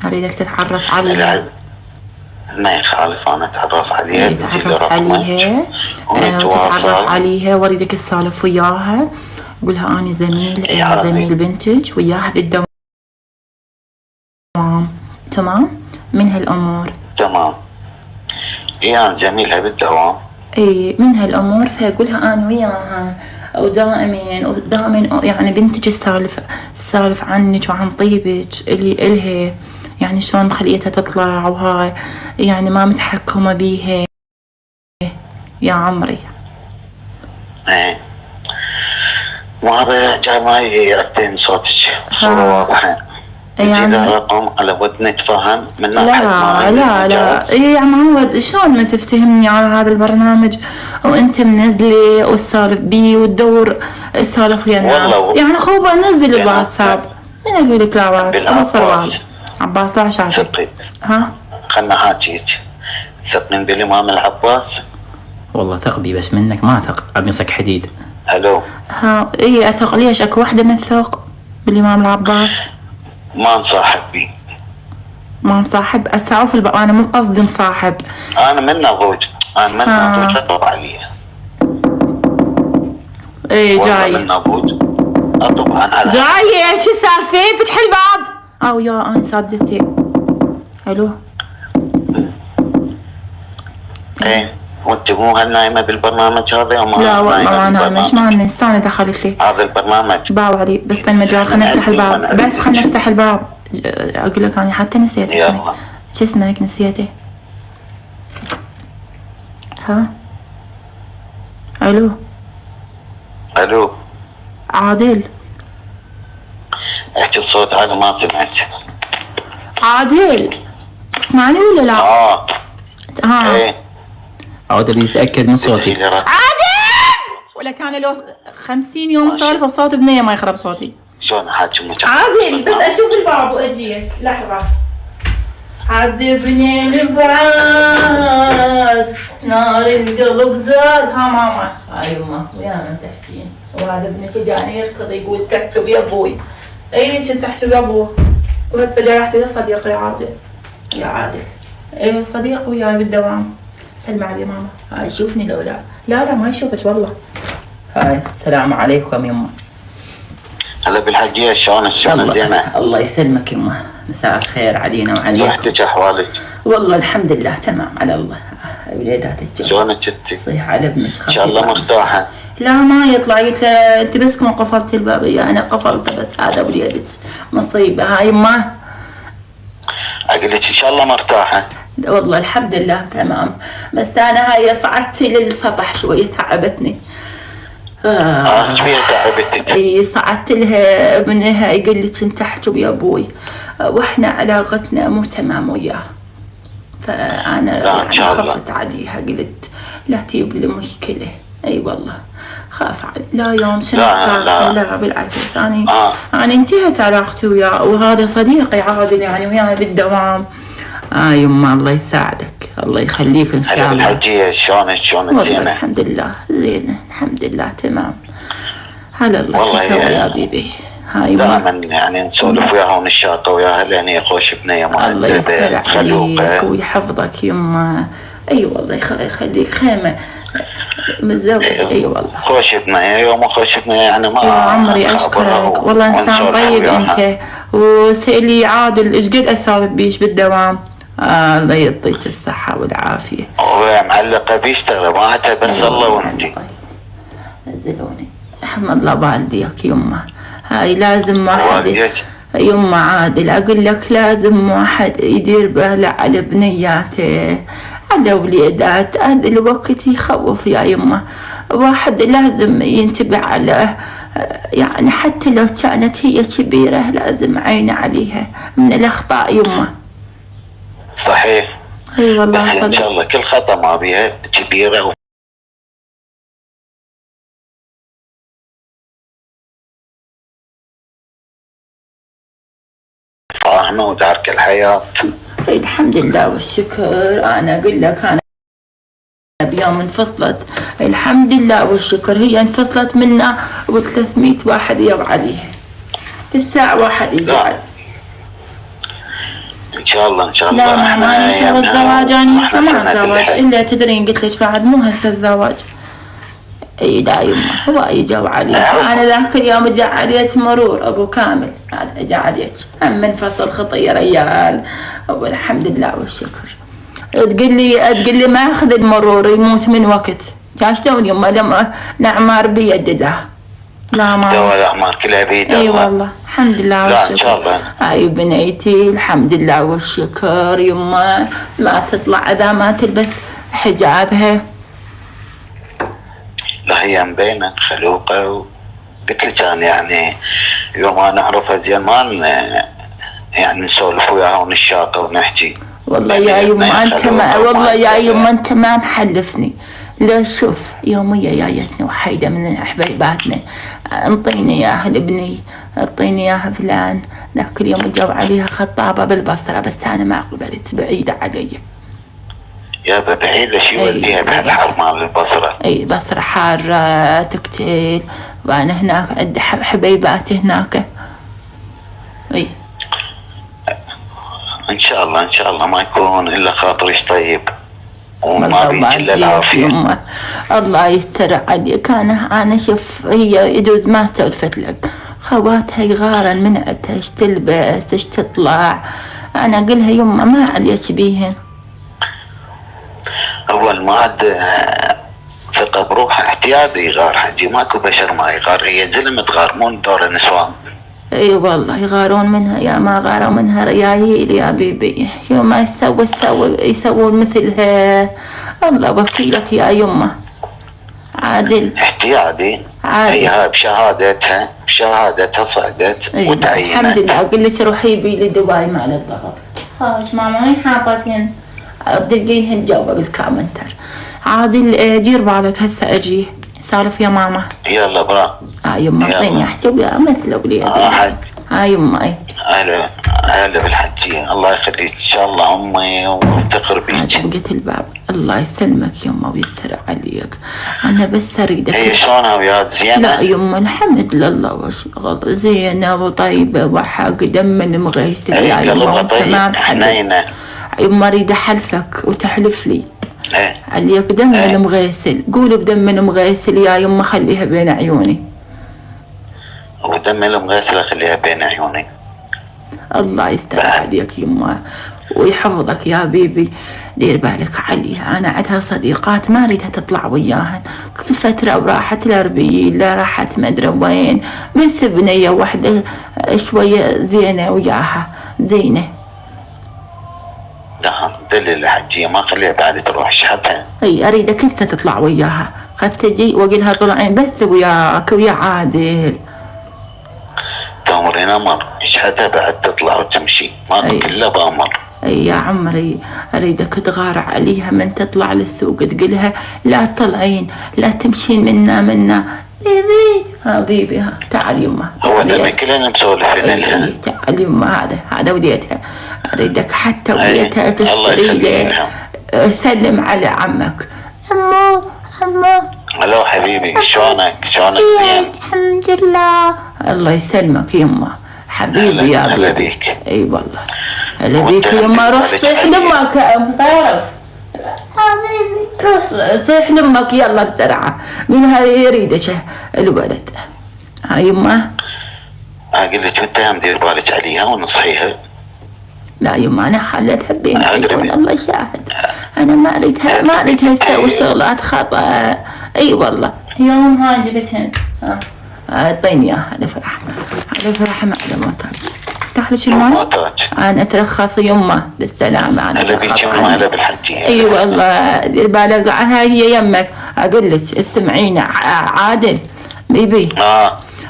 اريدك تتعرف عليها. ما يخالف انا اتعرف عليها. تتعرف عليها وتتعرف عليها واريدك تسولف وياها. قولها اني زميل بنتك وياها بالدوام. تمام من هالامور. تمام. انا زميلها بالدوام. اي من هالامور. فقولها انا وياها ودائما يعني بنتك تسالف عنك وعن طيبك اللي الها، يعني شلون مخليتها تطلع وهاي، يعني ما متحكمة بيها يا عمري. ايه وهذا جاي ما يرتين صوتك بصورة واضحة. يعني الرقم على ود نتفاهم من ناحية. لا يا معود شلون ما تفتهمني على هذا البرنامج وانت منزله والسالف بي وتدور السالف ويا الناس. يعني خوبه نزل الواتساب. انا اقول لك لا واتساب عباس لا شافك. ها خلنا حاجيك ثقين بالامام العباس. والله ثق بي بس منك ما ثق، قميصك حديد. الو ها اي اثق. ليش اكو وحده من ثق بالامام العباس؟ ما مصاحب بي. ما مصاحب اسعف انا مو قصدي مصاحب. انا منا ضوج. انا منا ضوج اطب عليها. اي جاي منا ضوج اطب عنها. جاي شو صار فيه؟ فتح الباب. او يا انا صدتي. الو ايه وانت مو هالنايمه بالبرنامج هذا؟ لا والله ما نايمه. ايش معنى استنى دخلت لي هذا البرنامج باو علي بس المجال. خلينا نفتح الباب بس خلينا نفتح الباب. اقول لك انا حتى نسيت اسمك. شو اسمك؟ نسيته. ها الو عادل. احكي بصوت عالي ما سمعت. عادل تسمعني ولا لا؟ ها ايه عادل يتاكد من صوتي. عادل ولا كان له 50 يوم سالفه بصوت بنيه ما يخرب صوتي. شلون احكي عادل بس اشوف الباب واجيك لحظه. عذبني البعاد نار القلب زاد. ها ماما هاي يما ويانا تحكين. وهذا ابنك جاني يركض يقول تحكي ويا ابوي. اي كنت تحكي ويا ابوه وهسه رحت لصديقي عادل. يا عادل ايه صديق وياي بالدوام. سلم علي ماما. هاي شوفني لو لا ما يشوفك والله. هاي السلام عليكم يما. هلا بالحجية، شلونك؟ زينة؟ الله يسلمك يما، مساء الخير علينا وعليكم. صحتك أحوالك؟ والله الحمد لله تمام على الله. وليدات الجو شلونك انت؟ صيح على ابنك ان شاء الله مرتاحة؟ لا ما يطلع، قلت له انت بس كون قفلت الباب، انا قفلته بس هذا وليدك مصيبة هاي يما. اقول لك ان شاء الله مرتاحة؟ والله الحمد لله تمام، بس انا هاي صعدت للسطح شوية تعبتني. شوية تعبتك؟ اي صعدت لها ابنها يقول لي كنت احكي ويا ابوي واحنا علاقتنا مو تمام وياه، فانا خفت عليها قلت لا تجيب لي مشكلة. اي والله خاف علي. لا يوم شنو لا بالعكس انا انتهت علاقتي وياه، وهذا صديقي عادل يعني وياي بالدوام. يما الله يساعدك، الله يخليك ان شاء الله. الحجية شلونك زينة؟ الحمد لله زينة الحمد لله تمام. هلا الله شو تسوي يا حبيبي؟ هاي دائما يعني نسولف وياها ونشاطر وياها لان هي خوش بنية مؤدبة خلوقة ويحفظك يما. اي والله يخليك خيمة متزوج. اي والله خوش بنية، يوم خوش بنية يعني ما عمري اشكرك والله انسان طيب انت. وسألي عادل ايش قد اسولف بيش بالدوام؟ الله يعطيك الصحة والعافية. معلقة بيشتغل معته بس الله وانتي. نزلوني احمد الله والديك يما. هاي لازم واحد يما عادل اقول لك لازم واحد يدير باله على بنياته على وليدات. هذا الوقت يخوف يا يما، واحد لازم ينتبه على يعني حتى لو كانت هي كبيرة لازم عينه عليها من الأخطاء يما. صحيح. اي والله بس ان شاء الله كل خطأ ما بيها كبيرة فاهمة ودارك الحياة. الحمد لله والشكر. أنا أقول لك أنا بيوم انفصلت الحمد لله والشكر، هي انفصلت منا و300 واحد يب عليها في الساعة واحد يجعل. ان شاء الله ان شاء الله. لا ما شاء الله الزواج انا هسه ما زواج الا تدرين قلت لك بعد مو هسه الزواج. اي لا يما هو اجوا علي. انا ذاك اليوم جا عليك مرور ابو كامل، هذا جا عليك هم انفصل خطيه ريال والحمد لله والشكر. تقول لي ما اخذ المرور يموت من وقت. يا شلون يما لما الاعمار بيد الله. لا ما دواء الاعمار كلها بيد الله. اي والله الحمد لله والشكر. لا ان شاء الله. هاي بنيتي الحمد لله والشكر يما ما تطلع اذا ما تلبس حجابها. لا هي مبينة خلوقة قلت لك انا يعني يوم انا اعرفها زين ما يعني نسولف وياها ونشاطر ونحكي. والله يا يما انت والله يا يما انت ما محلفني. لا شوف يومية جايتني وحيدة من حبيباتنا انطيني اياها لابني، اعطيني اياها فلان. ذاك اليوم جاب عليها خطابة بالبصرة بس انا ما قبلت بعيدة علي. يا بعيدة شي وديها بهالحر مال البصرة. اي بصرة حارة تقتل وانا هناك عندي حبيباتي هناك. اي ان شاء الله ان شاء الله ما يكون الا خاطرش طيب وما بيك الا العافية. الله يستر عليك. انا شوف هي يجوز ما سولفت لك، خواتها يغارن من عندها ايش تلبس ايش تطلع. انا اقولها يما ما عليك بيهن. اول ما عاد ثقة بروحها احتياطي يغار حجي، ماكو بشر ما يغار، هي زلمة تغار مو دور النسوان. اي والله يغارون منها يا ما غاروا منها ريايل يا بيبي. يوم ما يسوون مثلها الله وكيلك يا يمه. عادل احتياطي هي بشهادتها صعدت وتعينت الحمد لله. اقول لك روحي بي لدبي مال الضغط. خاش ماما وين حاطتين تلقينهن جوا بالكامنتر. عادل دير بالك هسه اجي سالف يا ماما. يلا برا. يما اعطيني احكي ويا مثل وليدي. يما اي هلا بالحجية الله يخليك ان شاء الله امي وافتخر بيك. بقيت الباب الله يسلمك يما ويستر عليك. انا بس اريدك. هي شلونها وياك زينة؟ لا يما الحمد لله وشغل زينة وطيبة وحق دم مغيث يا يما تمام حنينة. يما اريد احلفك وتحلف لي ايه عليك دم المغيسل، قولي بدم المغيسل يا يما خليها بين عيوني. ودم المغسل اخليها بين عيوني. الله يستر عليك يما ويحفظك يا بيبي. دير بالك عليها، انا عندها صديقات ما اريدها تطلع وياهن، كل فترة وراحت الاربيل لا راحت مدري وين، بس بنية واحدة شوية زينة وياها زينة. لا دليل الحجية ما خليها بعد تروح شحتها. اي اريدك انت تطلع وياها، قد تجي واقولها طلعين بس وياك ويا عادل. تأمرين أمر شحتها بعد تطلع وتمشي، ما كله بأمر. اي يا عمري اريدك تغار عليها من تطلع للسوق تقولها لا تطلعين لا تمشين منا بيبي. ها بيبي ها تعال يما. هو لما كلنا مسولفين لها. تعال يما هذا وديتها. اريدك حتى وديتها تشتري لي. سلم على عمك. عمو الو حبيبي شلونك زين؟ الحمد لله. الله يسلمك يما حبيبي يا هلا بيك. اي والله هلا بيك يما. روح صيح لامك تعرف حبيبي، روح صيح لامك يلا بسرعه، قولها يريد الولد. ها يما اقول لك انت هم دير بالك عليها ونصحيها. لا يما انا خليتها بين عيون الله يشاهد، انا ما اريدها تسوي شغلات خطا. اي والله يوم ها جبتهن اعطيني اياها. هذا فرح مع الموتاج. افتح لك الماي. انا اترخص يمه بالسلامه. انا هلا بيك يما. هلا بالحجيه. اي والله دير بالك هاي هي يمك. اقول لك اسمعيني عادل بيبي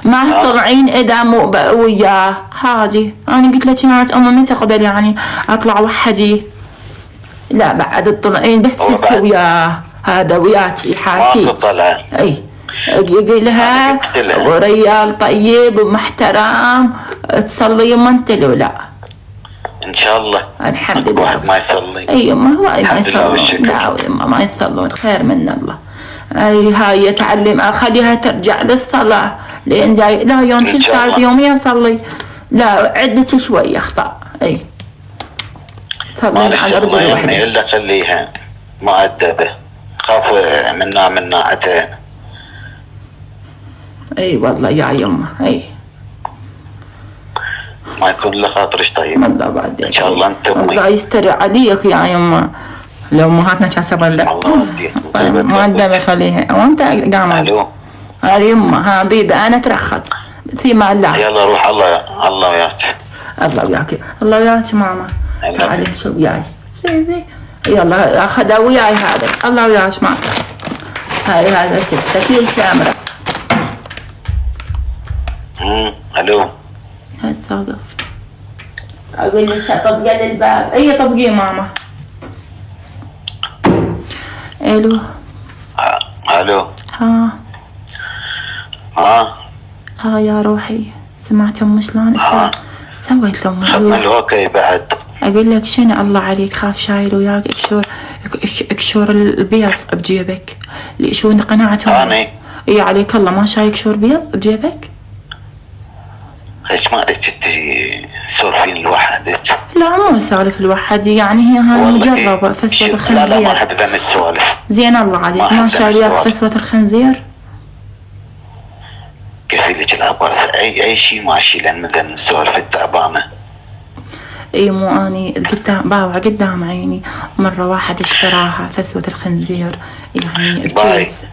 ما تطلعين اذا مو وياه هاجي. انا قلت لك كانت امي من تقبل يعني اطلع وحدي. لا بعد تطلعين بس انت وياه. هذا وياك يحاكيك. ما تطلع. اي يقول لها وريال طيب ومحترم تصلي يما انت لو لا. ان شاء الله. الحمد لله. واحد ما يصلي. اي يما هو ما يصلون. لا يما ما يصلون خير من الله. اي هاي تعلم اخليها ترجع للصلاة لان جاي لا يوم شو صار يوميا اصلي. لا عدت شوي اخطاء. اي صلي على رجل واحدة. الا خليها مؤدبة، خاف من ناعتها. اي والله يا يما. اي ما يكون له خاطرش طيب. الله بعد ان شاء الله انت الله يستر عليك يا يما. لو امهاتنا كاسب ولا مؤدبة يخليها وانت قاعد. الو يما ها بيبي انا اترخص في مع الله. يلا روح. الله وياك. الله وياك. الله وياك ماما. تعالي شو وياي بيبي. يلا اخذها وياي هذا. الله وياك ماما. هاي هذا تكليل شامرة. الو هالسقف اقول لك طبقي للباب. اي طبقي ماما. الو الو ها يا روحي سمعت ام شلون سويت ام اوكي بعد. اقول لك شنو الله عليك خاف شايل وياك اكشور البيض بجيبك. شو قناعتهم؟ اني اي عليك الله ما شايل كشور بيض بجيبك؟ ليش ما اريد تسولفين لوحدك؟ لا مو سالف الوحدي يعني هي هاي مجربة فسوة الخنزير. لا ما احب ذم السوالف. زين الله عليك ما شايل وياك فسوة الخنزير؟ كفيلك الابرز اي شيء ماشي لان من ذم السوالف التعبانة. اي مو اني قدام عيني مرة واحد اشتراها فسوة الخنزير يعني بجوز.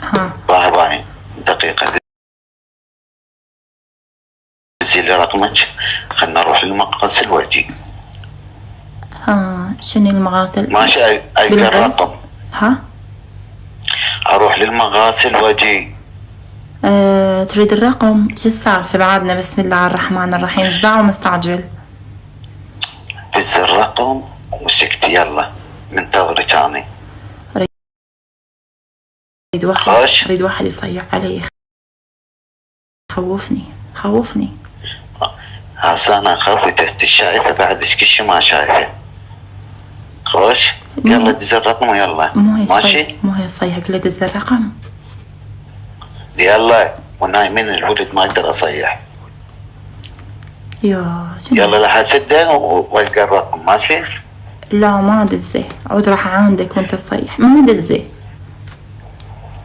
باي دقيقة لي رقمك خلنا نروح للمغاسل واجي. شنو المغاسل؟ ماشي اي الرقم. اروح للمغاسل واجي. تريد الرقم؟ شو السالفة بعدنا؟ بسم الله الرحمن الرحيم. ايش دعوة مستعجل؟ دز الرقم وسكتي يلا منتظرك اني. اريد واحد يصيح علي خوفني. هسه انا خوفتك الشايفة بعد كل شي ما شايفة. خوش يلا دز الرقم ويلا. ماشي مو هي صيحك اللي دز الرقم. يلا ونايمين الولد ما اقدر اصيح. يا يلا لحد 6 والقى الرقم. ماشي لا ما دزه، عود راح عندك وانت تصيح، ما دزه.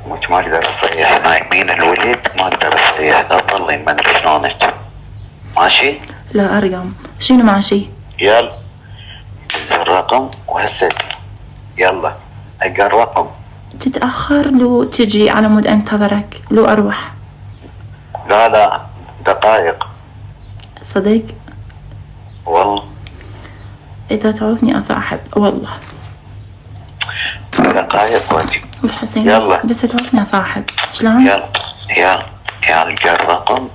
مش ما اقدر اصيح، نايمين الوليد ما اقدر اصيح، لا تضلي ما ادري شلونك. ماشي؟ لا ارقم، شنو ماشي؟ يلا الرقم وهسه يلا اقرا الرقم. تتأخر لو تجي على مود انتظرك لو اروح. لا دقائق. صدق؟ والله اذا تعوفني اصاحب والله. دقائق واجي. والحسين يلا. بس تعوفني اصاحب شلون؟ يلا اقرا الرقم،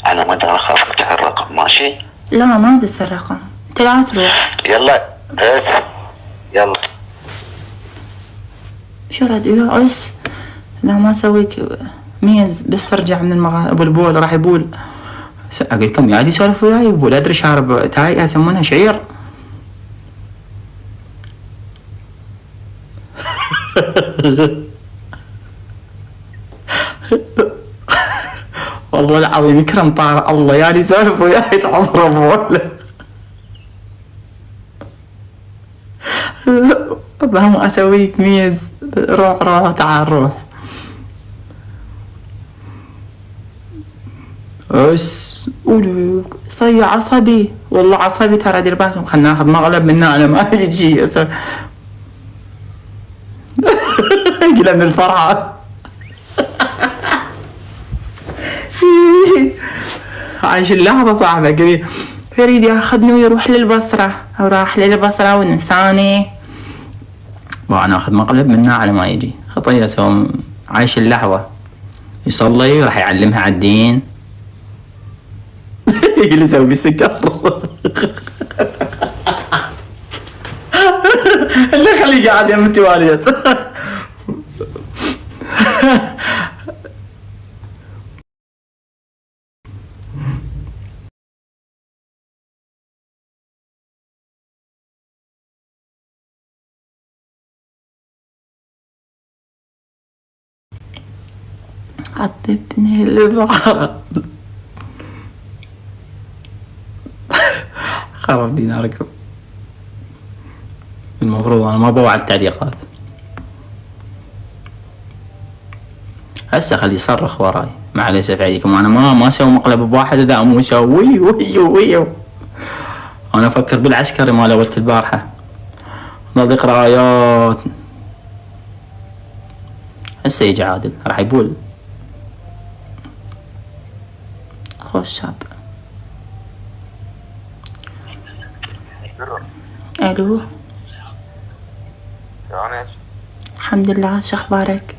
انا ما ادري اخاف افتح الرقم. ماشي؟ لا ما دز الرقم، انت لا تروح. يلا بس يلا. شو رد يعس؟ لا ما اسويك ميز بس ترجع من ابو البول راح يبول. اقول لكم قاعد يسولف وياي يبول، ادري شارب تاي يسمونها شعير. والله العظيم يكرم طارق الله يعني يسولف وياي تعصر بوله. بهم اسويك ميز، روح تعال روح. بس صي عصبي والله عصبي ترى، دير بالكم خلنا ناخذ مغلب منه انا ما يجي يقول من الفرحة. عايش اللحظة صعبة كذي. يريد ياخذني ويروح للبصرة، او راح للبصرة ونساني وانا اخذ مقلب منه على ما يجي. خطية سوى عايش اللحظة، يصلي وراح يعلمها على الدين. اللي يسوي بالسكر. اللي يخليه قاعد يم التواليت. عذبني البعض. خرب ديناركم. المفروض انا ما بوعى التعليقات، هسه خليه يصرخ وراي معليش عليكم. انا ما اسوي مقلب بواحد اذا مو اسوي وي. انا افكر بالعسكري مال اولة البارحه، ظل يقرا ايات. هسه يجي عادل راح يبول. خوش شاب. الو شلونك؟ الحمد لله، شو اخبارك؟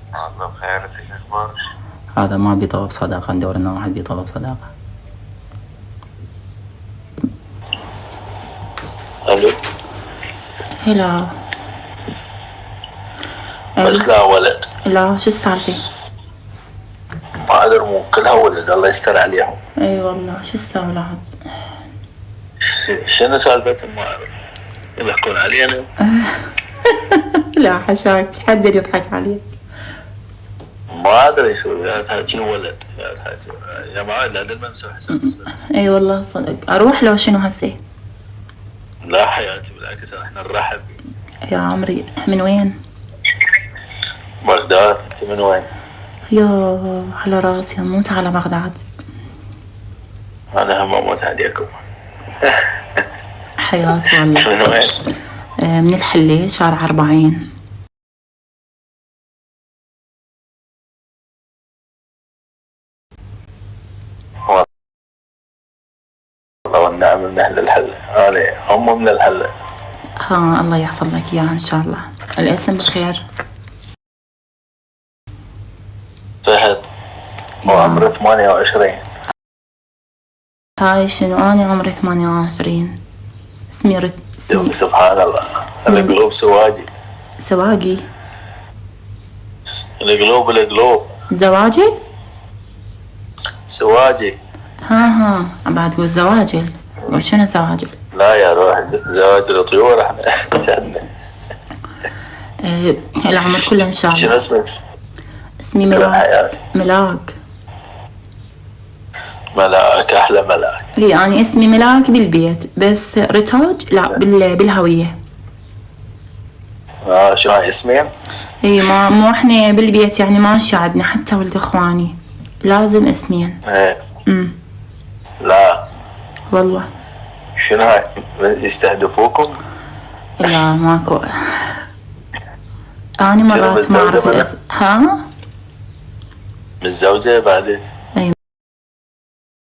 الله بخير، انت شو اخبارك؟ هذا ما بيطلب صداقة، ندور انه واحد بيطلب صداقة. الو هلا. بس لا ولد. لا شو السالفة؟ ما ادري، مو كلها ولد الله يستر عليهم. اي والله شو السالفة؟ شنو سالفتهم ما اعرف، يضحكون علينا. لا حشاك حد يضحك عليك. ما ادري شو يا تحكي ولد يا تحكي يا جماعه. لا ما نسوي حساب. اي والله صدق. اروح لو شنو هسه؟ لا حياتي بالعكس، احنا نرحب. يا عمري من وين؟ بغداد. انت من وين؟ يا على راسي اموت على بغداد. انا هم اموت عليكم. حياتي والله. من وين؟ من الحلة شارع 40. والله والنعم من اهل الحلة، هذه هم من الحلة. ها الله يحفظ لك اياها ان شاء الله. الاسم بخير؟ فهد وعمره 28. هاي شنو؟ انا عمري 28. اسمي سبحان الله، القلوب سواجي. سواقي؟ القلوب زواجل؟ سواجي. ها بعد تقول زواجل. وشنو زواجل؟ لا يا روح، زواج الطيور احنا شهدنا. العمر كله ان شاء الله. شنو اسمك؟ اسمي ملاك. ملاك، احلى ملاك. هي أنا اسمي ملاك بالبيت، بس رتاج لا بالهوية. شنو هاي اسمين؟ اي ما مو احنا بالبيت يعني ما شعبنا، حتى ولد اخواني لازم اسمين. ايه. امم لا والله. شنو هاي يستهدفوكم؟ لا ماكو. أنا مرات ما أعرف ها؟ متزوجة بعدك؟ أي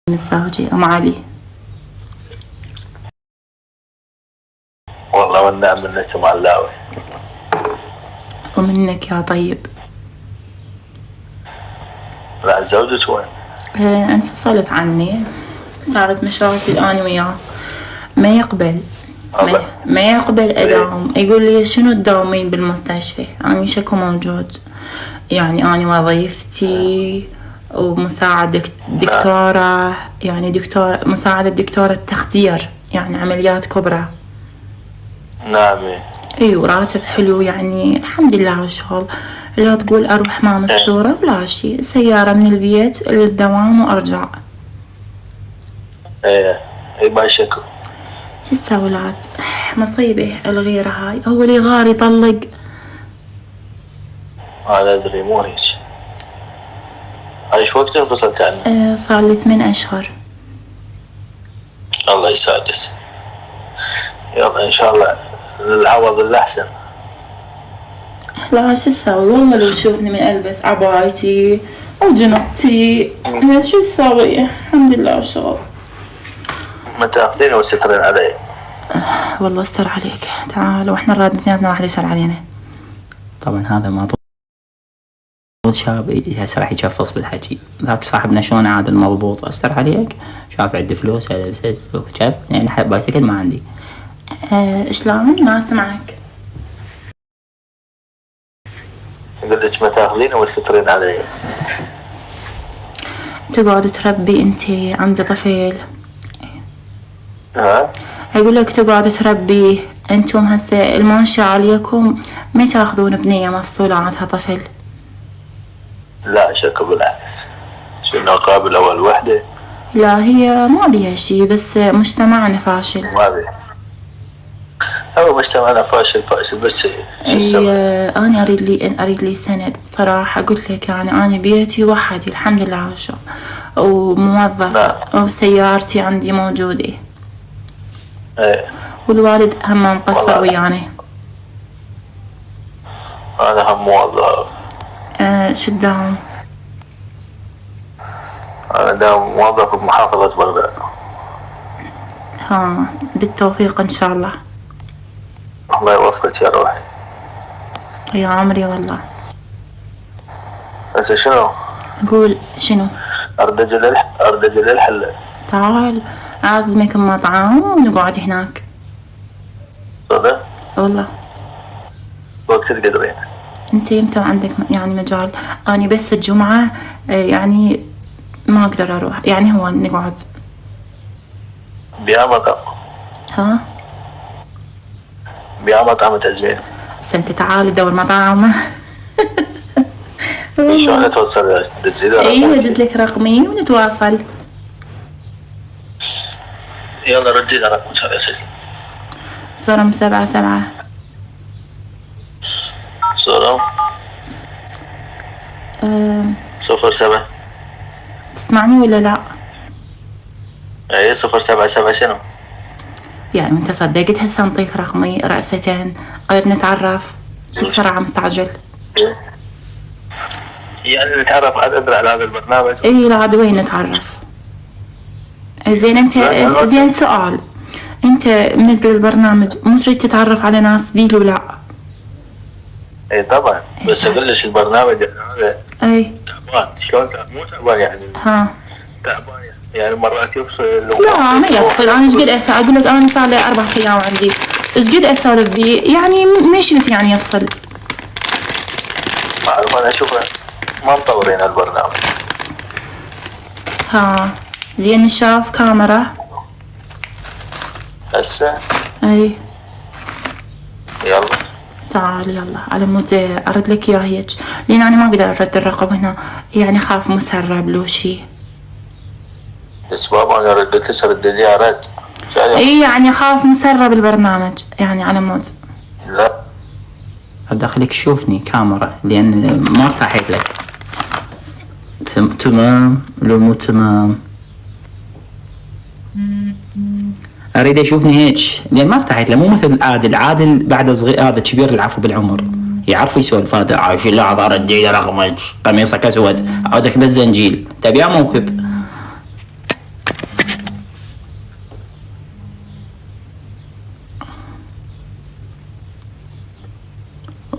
متزوجة أم علي. والله والنعم منكم علاوي. ومنك يا طيب. لا زوجك وين؟ انفصلت عني، صارت مشاكل أنا وياه، ما يقبل ما يقبل أداوم. يقول لي شنو تداومين بالمستشفى؟ أنا شكو موجود، يعني أنا وظيفتي ومساعدة دكتورة، يعني دكتورة مساعدة دكتورة تخدير، يعني عمليات كبرى. نعم. ايوه راتب حلو يعني الحمد لله والشغل. لا تقول اروح ما مستورة ولا شي، سيارة من البيت للدوام وارجع. ايه ما شكو. شو تسوي لاد؟ مصيبة الغيرة هاي، هو اللي غار يطلق. ما ادري مو هيك. ايش وقت انفصلت عنه؟ صار لي 8 اشهر. الله يسعدك. يلا ان شاء الله العوض الاحسن. لا شو تسوي والله، لو تشوفني من البس عبايتي وجنطتي شو تسوي؟ الحمد لله والشغل. ما تاخذيني وسترين علي. والله استر عليك، تعال واحنا رادنا اثنيناتنا واحد يسأل علينا. طبعا هذا ما شاب هسه راح يشفص بالحكي. ذاك صاحبنا شلون عاد المضبوط، استر عليك، شاف عندي فلوس هذا بس شاب يعني حب بايسكل ما عندي. شلون؟ ما اسمعك. قلت ما تاخذيني وسترين علي. تقعد تربي انتي عندي طفل. ها؟ يقول لك تقعد تربي انتم هسه المنشأ عليكم، ما تاخذون بنية مفصولة عندها طفل. لا شك بالعكس، شنو قابل اول وحدة. لا هي ما بيها شي، بس مجتمعنا فاشل. ما بي هو مجتمعنا فاشل بس انا اريد لي سند صراحة. قلت لك يعني انا بيتي وحدي الحمد لله على الشغل، وموظف وسيارتي عندي موجودة. ايه. والوالد هم مقصر وياني. انا هم موظف. شو الدوام؟ انا دام موظف بمحافظة بغداد. ها بالتوفيق ان شاء الله. الله يوفقك يا روحي. يا عمري والله. هسه شنو؟ قول شنو؟ اردج للحلة. تعال اعزمك مطعم ونقعد هناك. صدق؟ والله. وقت تقدرين. انت يمتى عندك يعني مجال؟ اني بس الجمعة يعني ما اقدر اروح، يعني هو نقعد. بيا مطعم. ها؟ بيا مطعم تزمين. انت تعال دور مطعم. شلون نتوصل؟ دزي ايه دز لك رقمي ونتواصل. يلا ردي لي رقمك هذا سجل. صرم 77 صرم 07. تسمعني ولا لا؟ اي 077 شنو؟ يعني انت صدقت هسه نطيك رقمي رأستين غير نتعرف؟ شو بسرعة مستعجل؟ يعني نتعرف عاد ادري على هذا البرنامج. اي لا عاد وين نتعرف؟ زين انت زين سؤال، انت منزل البرنامج مو تريد تتعرف على ناس بيه ولا؟ اي طبعا، بس اقول لك البرنامج هذا اي تعبان. شلون مو تعبان يعني؟ ها تعبان يعني مرات يفصل. لا ما يفصل. انا ايش قد اقول لك انا صار لي 4 ايام عندي، ايش قد اسولف بيه يعني ما شفت يعني يفصل. ما اعرف، انا اشوفه ما مطورين البرنامج. ها زين شاف كاميرا هسه. اي يلا تعال يلا على مود ارد لك اياه هيك، لان انا ما اقدر ارد الرقم هنا يعني خاف مسرب لو شي. بس بابا انا ردت لسه رد لي رد. اي يعني خاف مسرب البرنامج يعني على مود. لا ادخلك تشوفني كاميرا لان ما ارتحت لك. تمام لو مو تمام اريد اشوفني هيك لان ما ارتحت له. مو مثل عادل بعد صغير هذا كبير العفو بالعمر يعرف يسولف. هذا عايش اللحظه ردي رقمك قميصك اسود عاوزك بس زنجيل تبي موكب.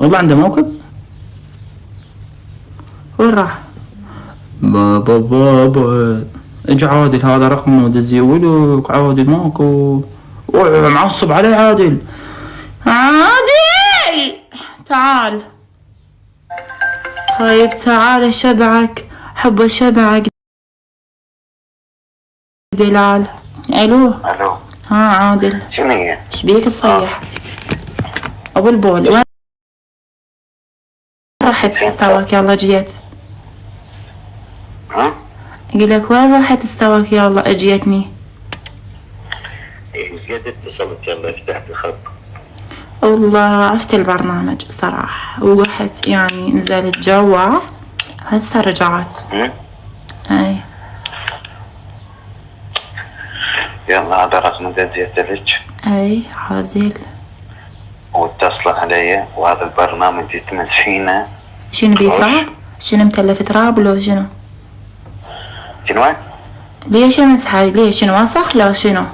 والله عنده موكب. وين راح؟ بابا اجي عادل هذا رقمه دزي ولك عادل ماكو. معصب عليه عادل. تعال طيب تعال شبعك حب شبعك دلال. الو ها عادل شنو هي؟ ايش بيك تصيح ابو البول؟ وين راحت استواك يلا جيت؟ ها؟ اقول لك وين راحت استواك يلا اجيتني؟ ايش قد اتصلت يلا فتحت الخط؟ والله عرفت البرنامج صراحة ورحت يعني نزلت جوا هسه رجعت. اي يلا هذا رقم دزيت لك. اي عازل واتصل علي وهذا البرنامج تمسحينه. شنو بيتراب؟ شنو مكلف تراب لو شنو؟ شنو؟ ليش امسحه؟ ليش شنو وسخ لو شنو؟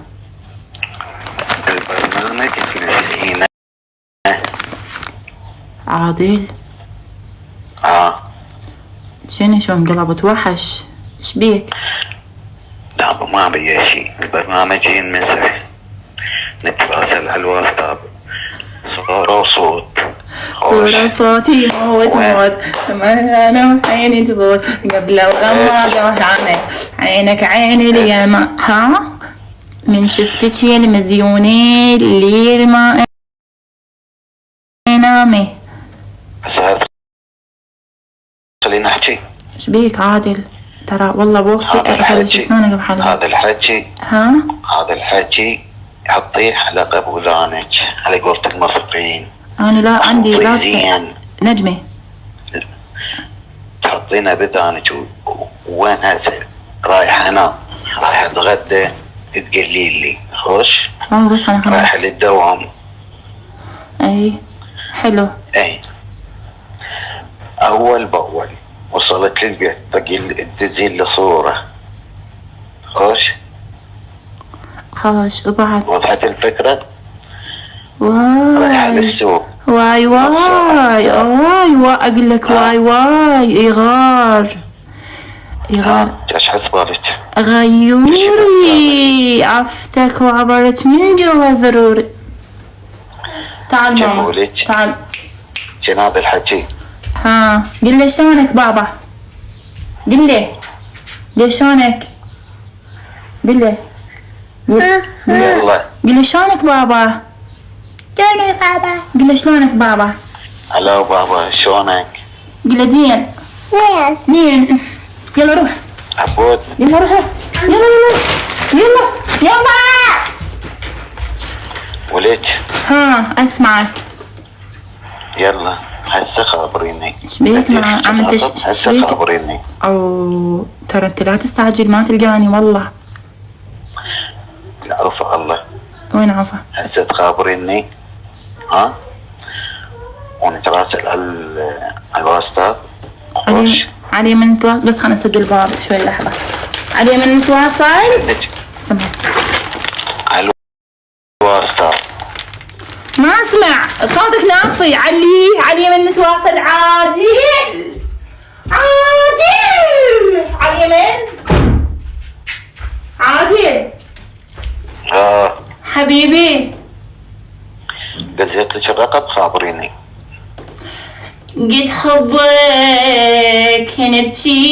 البرنامج تمسحينه. عادل شنو شو انقلبت وحش؟ ايش بيك؟ لا ما بي شيء. البرنامج ينمسح نتواصل على الواتساب صورة وصوت. صورة صوتي موت ما انا عيني تفوت قبل وغمض عينك عيني لي ما ها من شفتك يا المزيونة اللي ما نامي. خلينا نحكي. ايش بيك عادل؟ ترى والله بوكسي اخرج اسنانك بحالها. هذا الحكي هذا الحكي حطيه على قبولانك على قولة المصريين. انا لا عندي لابسه نجمه تحطينها بدانك وين هسه رايح انا رايح اتغدى تقولي لي خوش بس انا رايح للدوام. اي حلو. اي اول باول وصلت للبيت تقول تدزين لي صورة خوش وبعد وضحت الفكرة. رايح للسوق واي اقول لك واي اغار ايش حسبالك؟ غيوري عفتك وعبرت من جوا ضروري. تعال ماما تعال. شنو هذا الحكي؟ قل لي شلونك بابا؟ قل لي شلونك؟ قل لي يلا قل لي شلونك بابا؟ قل لي شلونك بابا؟ هلا بابا شلونك؟ قل له زين. وين؟ يلا روح. عبود يلا روح. يلا. وليك؟ اسمعك. يلا هسه خابريني. ايش بيك عم هسه خابريني. او ترى انت لا تستعجل ما تلقاني والله. عفا الله. وين عفا؟ هسه تخابريني ونتراسل على الواتساب. خوش علي من نتواصل بس خلنا نسد الباب شوي لحظة. علي من نتواصل. سمع على الواتساب. ما اسمع صوتك ناصي. علي من نتواصل. عادل علي من عادل حبيبي دزيت لك الرقم خابريني. قد حبك نبكيت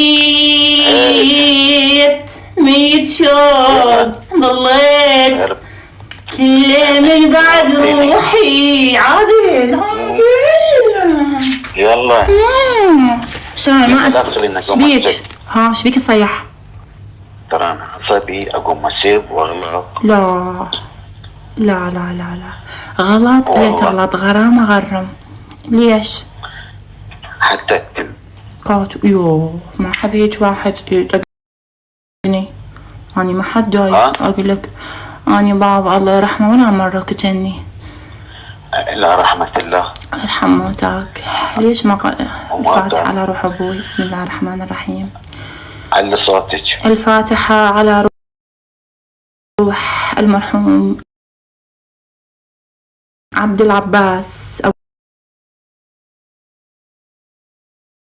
ميت شوق ضليت كل من بعد روحي. عادل يلا شلون ما ادخل انك شبيك؟ شبيك تصيح؟ ترى انا عصبي اقوم اسيب واغلط. لا لا لا لا لا، غلط لا والله. تغلط، غرام غرم. ليش؟ حتى اكتب. يو ما حبيت واحد يدقني، أنا ما حد جاي ها؟ أقولك، أنا بابا الله يرحمه ولا مرة كتني. لا رحمة الله. ارحم موتاك. ليش ما قال وما الفاتحة قال. على روح أبوي؟ بسم الله الرحمن الرحيم. علي صوتك. الفاتحة على روح المرحوم عبد العباس،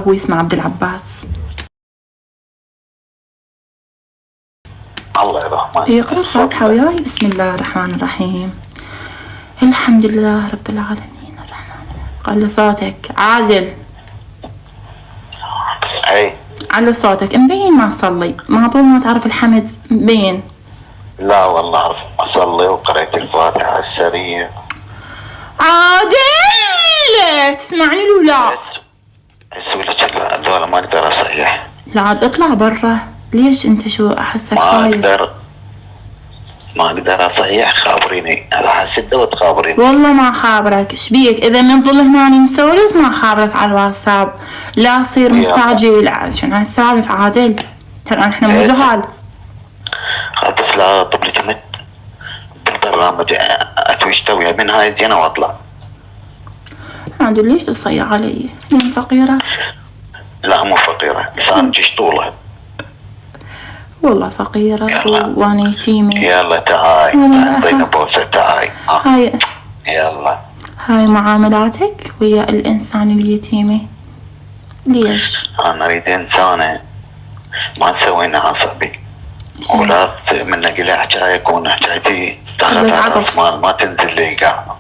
أبوي اسمه عبد العباس. الله يرحمه. يقرأ الفاتحة وياي. بسم الله الرحمن الرحيم. الحمد لله رب العالمين الرحمن الرحيم. على صوتك عادل، اي على صوتك. مبين ما تصلي، ما طول ما تعرف الحمد مبين. لا والله اعرف اصلي وقرأت الفاتحة على السريع. عادل تسمعني لو لا؟ اسوي لك هذول ما اقدر اصيح. لا عاد اطلع برا. ليش انت شو احسك ما خايف؟ ما اقدر اصيح. خابريني على حسده وتخابريني. والله ما خابرك. ايش بيك اذا من ظل هنا مسولف ما خابرك على الواتساب؟ لا صير مستعجل عشان هالسالف عادل، ترى احنا مو جهال. بس لا طب كمت بالبرنامج اتويش توي من هاي زينه واطلع. عادل ليش تصيح علي؟ يعني فقيرة؟ لا مو فقيره، لسانك طوله. والله فقيرة يلا. وانا يتيمة. يلا تعاي اعطينا بوسه تعاي. هاي يلا. هاي معاملاتك ويا الانسان اليتيمة. ليش؟ انا اريد انسانه ما تسوينا عصبي، ولا من قلي حكايه يكون حكايتي تاخذ على راس مال ما تنزل لي قاع.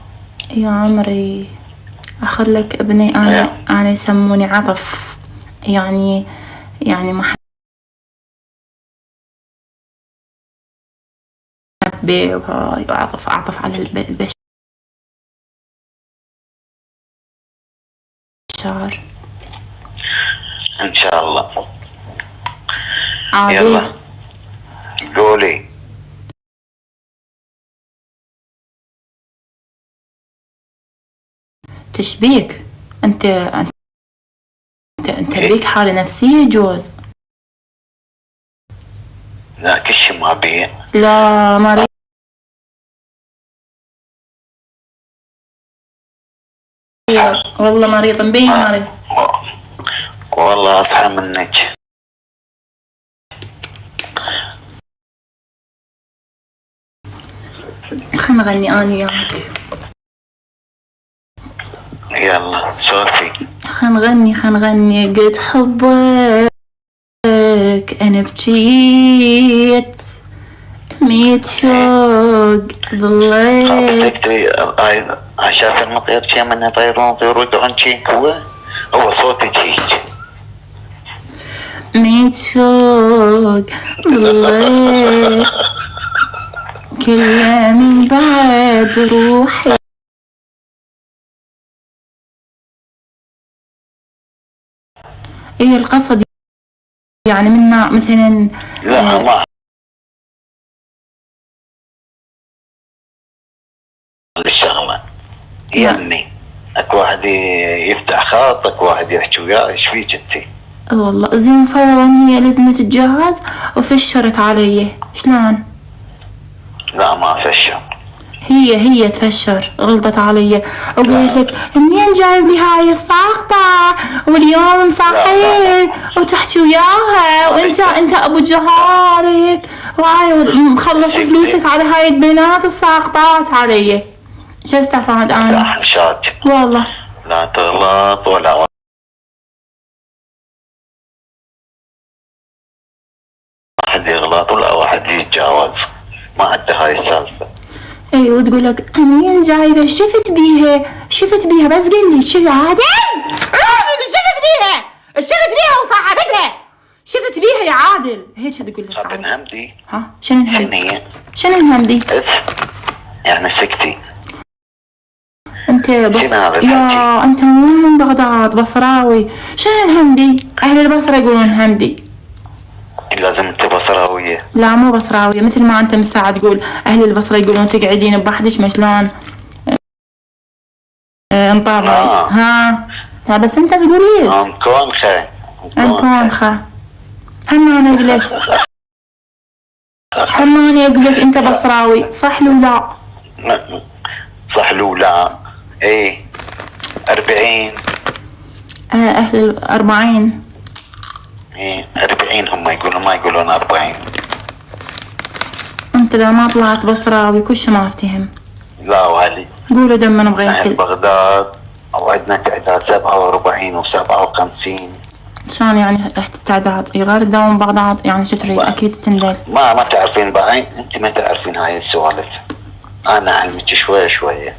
يا عمري اخلك ابني، انا يسموني عطف، يعني محبة وهاي، اعطف على البشر. ان شاء الله. عادل يلا قولي. تشبيك انت بيك حالة نفسية جوز؟ لا كل شيء ما بيه. لا مريض. والله مريض مبين مريض. والله اصحى منك. خل نغني انا وياك. يلا سولفي. خل نغني قد حبك انا بجيت، ميت شوق ظليت. سكتي شاف المطير شي من يطيرون يرجعون شي هو صوتي شيك. ميت شوق ظليت كل يوم بعد روحي. ايه القصد يعني منا مثلا؟ لا ما الشغله يمني اكو واحد يفتح خاط، اكو واحد يحكي وياه. ايش فيك انتي؟ والله زين فرضا هي لازم تتجهز وفشرت علي، شلون؟ لا ما فشل. هي تفشر، غلطت علي وقلت لك منين جايب لي هاي الساقطة واليوم مصحيك وتحكي وياها وانت ابو جهارك وهاي مخلص فلوسك على هاي البنات الساقطات علي. شو استفاد انا؟ لا حشات والله لا تغلط ولا واحد يغلط ولا واحد يتجاوز، ما عنده هاي السالفة. اي وتقول لك منين جايبه؟ شفت بيها بس قل لي شو عادل شفت بيها وصاحبتها، شفت بيها يا عادل هيك تقول لك. ابن همدي. ها شنو الهمدي؟ يعني سكتي. انت بس يا انت من بغداد بصراوي. شنو الهمدي؟ اهل البصره يقولون همدي. لازم انت بصراوية. لا مو بصراوية، مثل ما انت مساعد تقول اهل البصرة يقولون تقعدين بوحدك ما شلون انطبعي. ها بس انت تقول هيك. انكونخة. هم انا اقول لك انت بصراوي، صح لو لا؟ صح لو لا؟ ايه 40. اهل 40. ايه 40 هم يقولون، ما يقولون 40. انت اذا ما طلعت بصراوي كل شي ما افتهم. لا والي قولوا دمنا بغيسل. بغداد وعندنا تعداد 47 و57. شلون يعني رحت التعداد؟ غير تداوم بغداد يعني شو تريد؟ اكيد تندل. ما تعرفين بعين، انت ما تعرفين هاي السوالف، انا علمك شوية.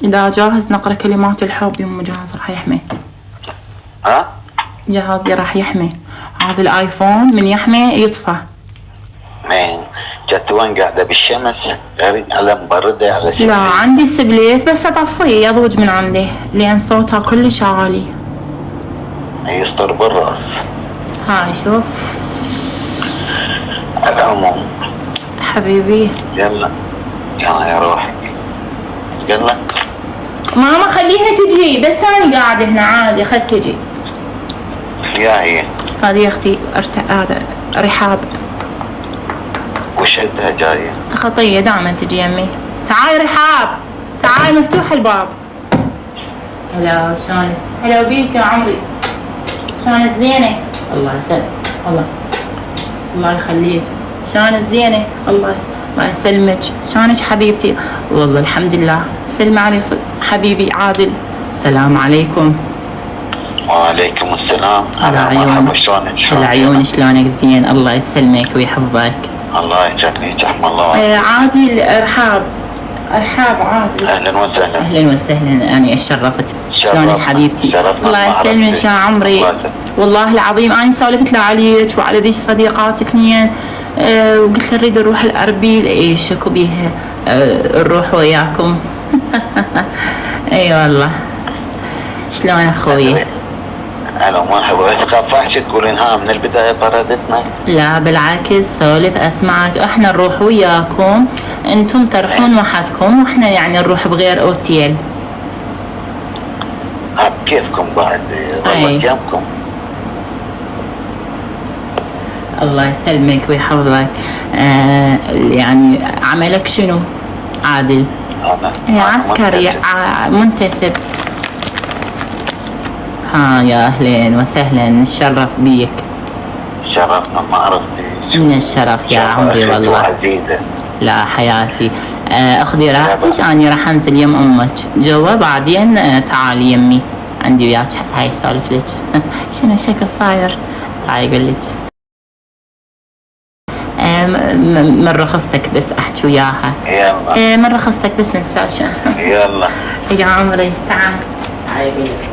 اذا جاهز نقرا كلمات الحب يوم جاهز راح يحمي. ها؟ جهازي راح يحمي. هذا الايفون من يحمي يطفى. مين؟ جت وين قاعدة بالشمس؟ غير على مبردة على سبليت. لا عندي سبليت بس اطفيه يضوج من عندي لان صوتها كلش عالي. يسطر بالراس. هاي شوف. العموم حبيبي يلا يا روحي يلا. ماما خليها تجي، بس انا قاعدة هنا عادي، خل تجي. يا هي صديقتي هذا رحاب. وش عندها جاية؟ خطية دائما تجي يمي. تعاي رحاب، تعاي مفتوح الباب. هلا شلونك؟ هلا بيك يا عمري. شلونك زينة؟ الله يسلمك. الله يخليك. شلونك زينة؟ الله يسلمك. شلونك حبيبتي؟ والله الحمد لله. سلمي علي حبيبي عادل. السلام عليكم. وعليكم السلام. هلا عيونك. هلا عيونك شلونك؟ زين الله يسلمك ويحفظك. الله يجزاك رحم الله. عادل رحاب عادل. اهلا وسهلا اني اتشرفت. شلونك حبيبتي؟ الله يسلمك يا عمري. والله العظيم اني سولفت له عليك وعلى ذيك صديقاتك اثنين وقلت له نريد نروح الاربيل. اي شكو بيها نروح وياكم. اي والله. شلون اخوي؟ هلا مرحبا. بس خافاش تقولين ها من البداية طردتنا؟ لا بالعكس سولف اسمعك، احنا نروح وياكم، انتم تروحون وحدكم واحنا يعني نروح بغير اوتيل. كيفكم بعد ضلت يمكم. الله يسلمك ويحفظك. يعني عملك شنو عادل؟ أنا عسكري منتسب. يا اهلين وسهلا، نتشرف بيك. شرفنا ما عرفتي. من الشرف يا عمري والله. عزيزة. لا حياتي. اخذي راحتك، اني راح انزل يم امك جوا، بعدين تعالي يمي عندي وياك. هاي سولف لك. شنو شكل صاير؟ هاي اقول لك من رخصتك بس احكي وياها. يلا. من رخصتك بس نساشا. يلا يا عمري تعال. هاي اقول لك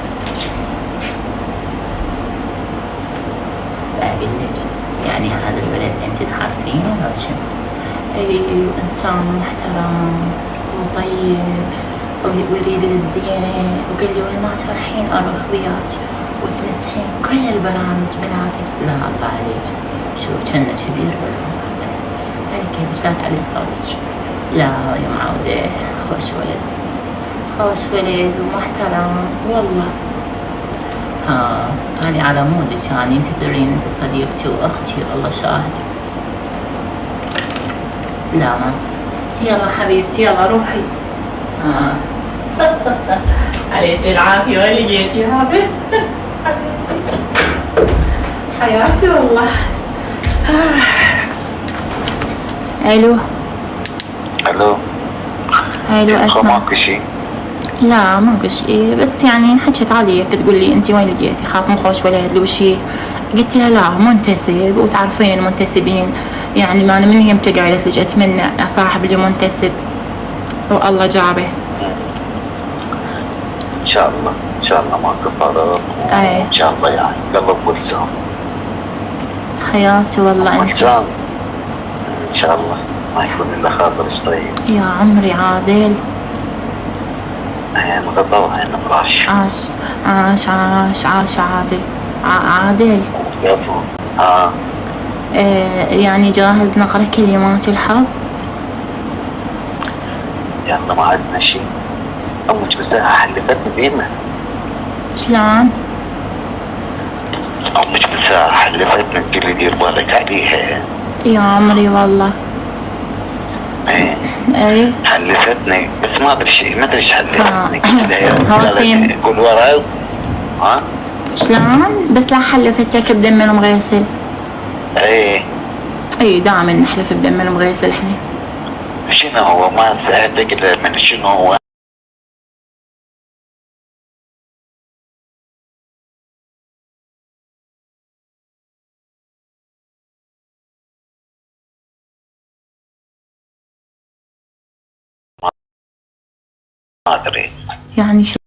يعني هذا الولد انت تعرفينه ولا شو؟ اي انسان محترم وطيب ويريد الزينة، وقال لي وين ما تروحين اروح وياك وتمسحين كل البرامج بناتك. لا الله عليك شو كنا كبير ولا يعني كيف لا تعلن صوتك. لا يا معودة خوش ولد ومحترم والله. هاني على مودك يعني انت تدرين انت صديقتي واختي والله شاهد. لا ما صار. يلا حبيبتي يلا روحي. عليك بالعافية وين لقيتي هذا؟ حبيبتي حياتي والله. الو اسمع. ماكو شيء؟ لا ماكو شيء، بس يعني حكيت عليك تقول لي انت وين لقيتي، خاف من خوش ولد لو شيء. قلت لها لا منتسب، وتعرفين المنتسبين يعني ما انا من يوم قالت لك اتمنى صاحب اللي منتسب والله جابه. ان شاء الله ماكو فرق. ان شاء الله يعني قلب ولسان. حياتي والله انت. ان شاء الله ما يكون الا خاطرك طيب. يا عمري عادل. مقدر عين فراش. عاش عادل. عادل. يعني جاهز نقرأ كلمات الحب؟ يلا ما عندنا شيء. أمك بس حلفتني بينا. شلون؟ أمك بس حلفتني تقولي دير بالك عليها. يا عمري والله. ايه اي حلفتني بس ما ادري شيء، ما ادري ايش حلفتني. هوسين. قول وراي. ها؟ شلون؟ بس لا حلفتك بدم المغيسل. ايه اي دائما نحلف بدم المغيسل احنا. شنو هو؟ ما سألتك من شنو هو؟ ما ادري. يعني شوف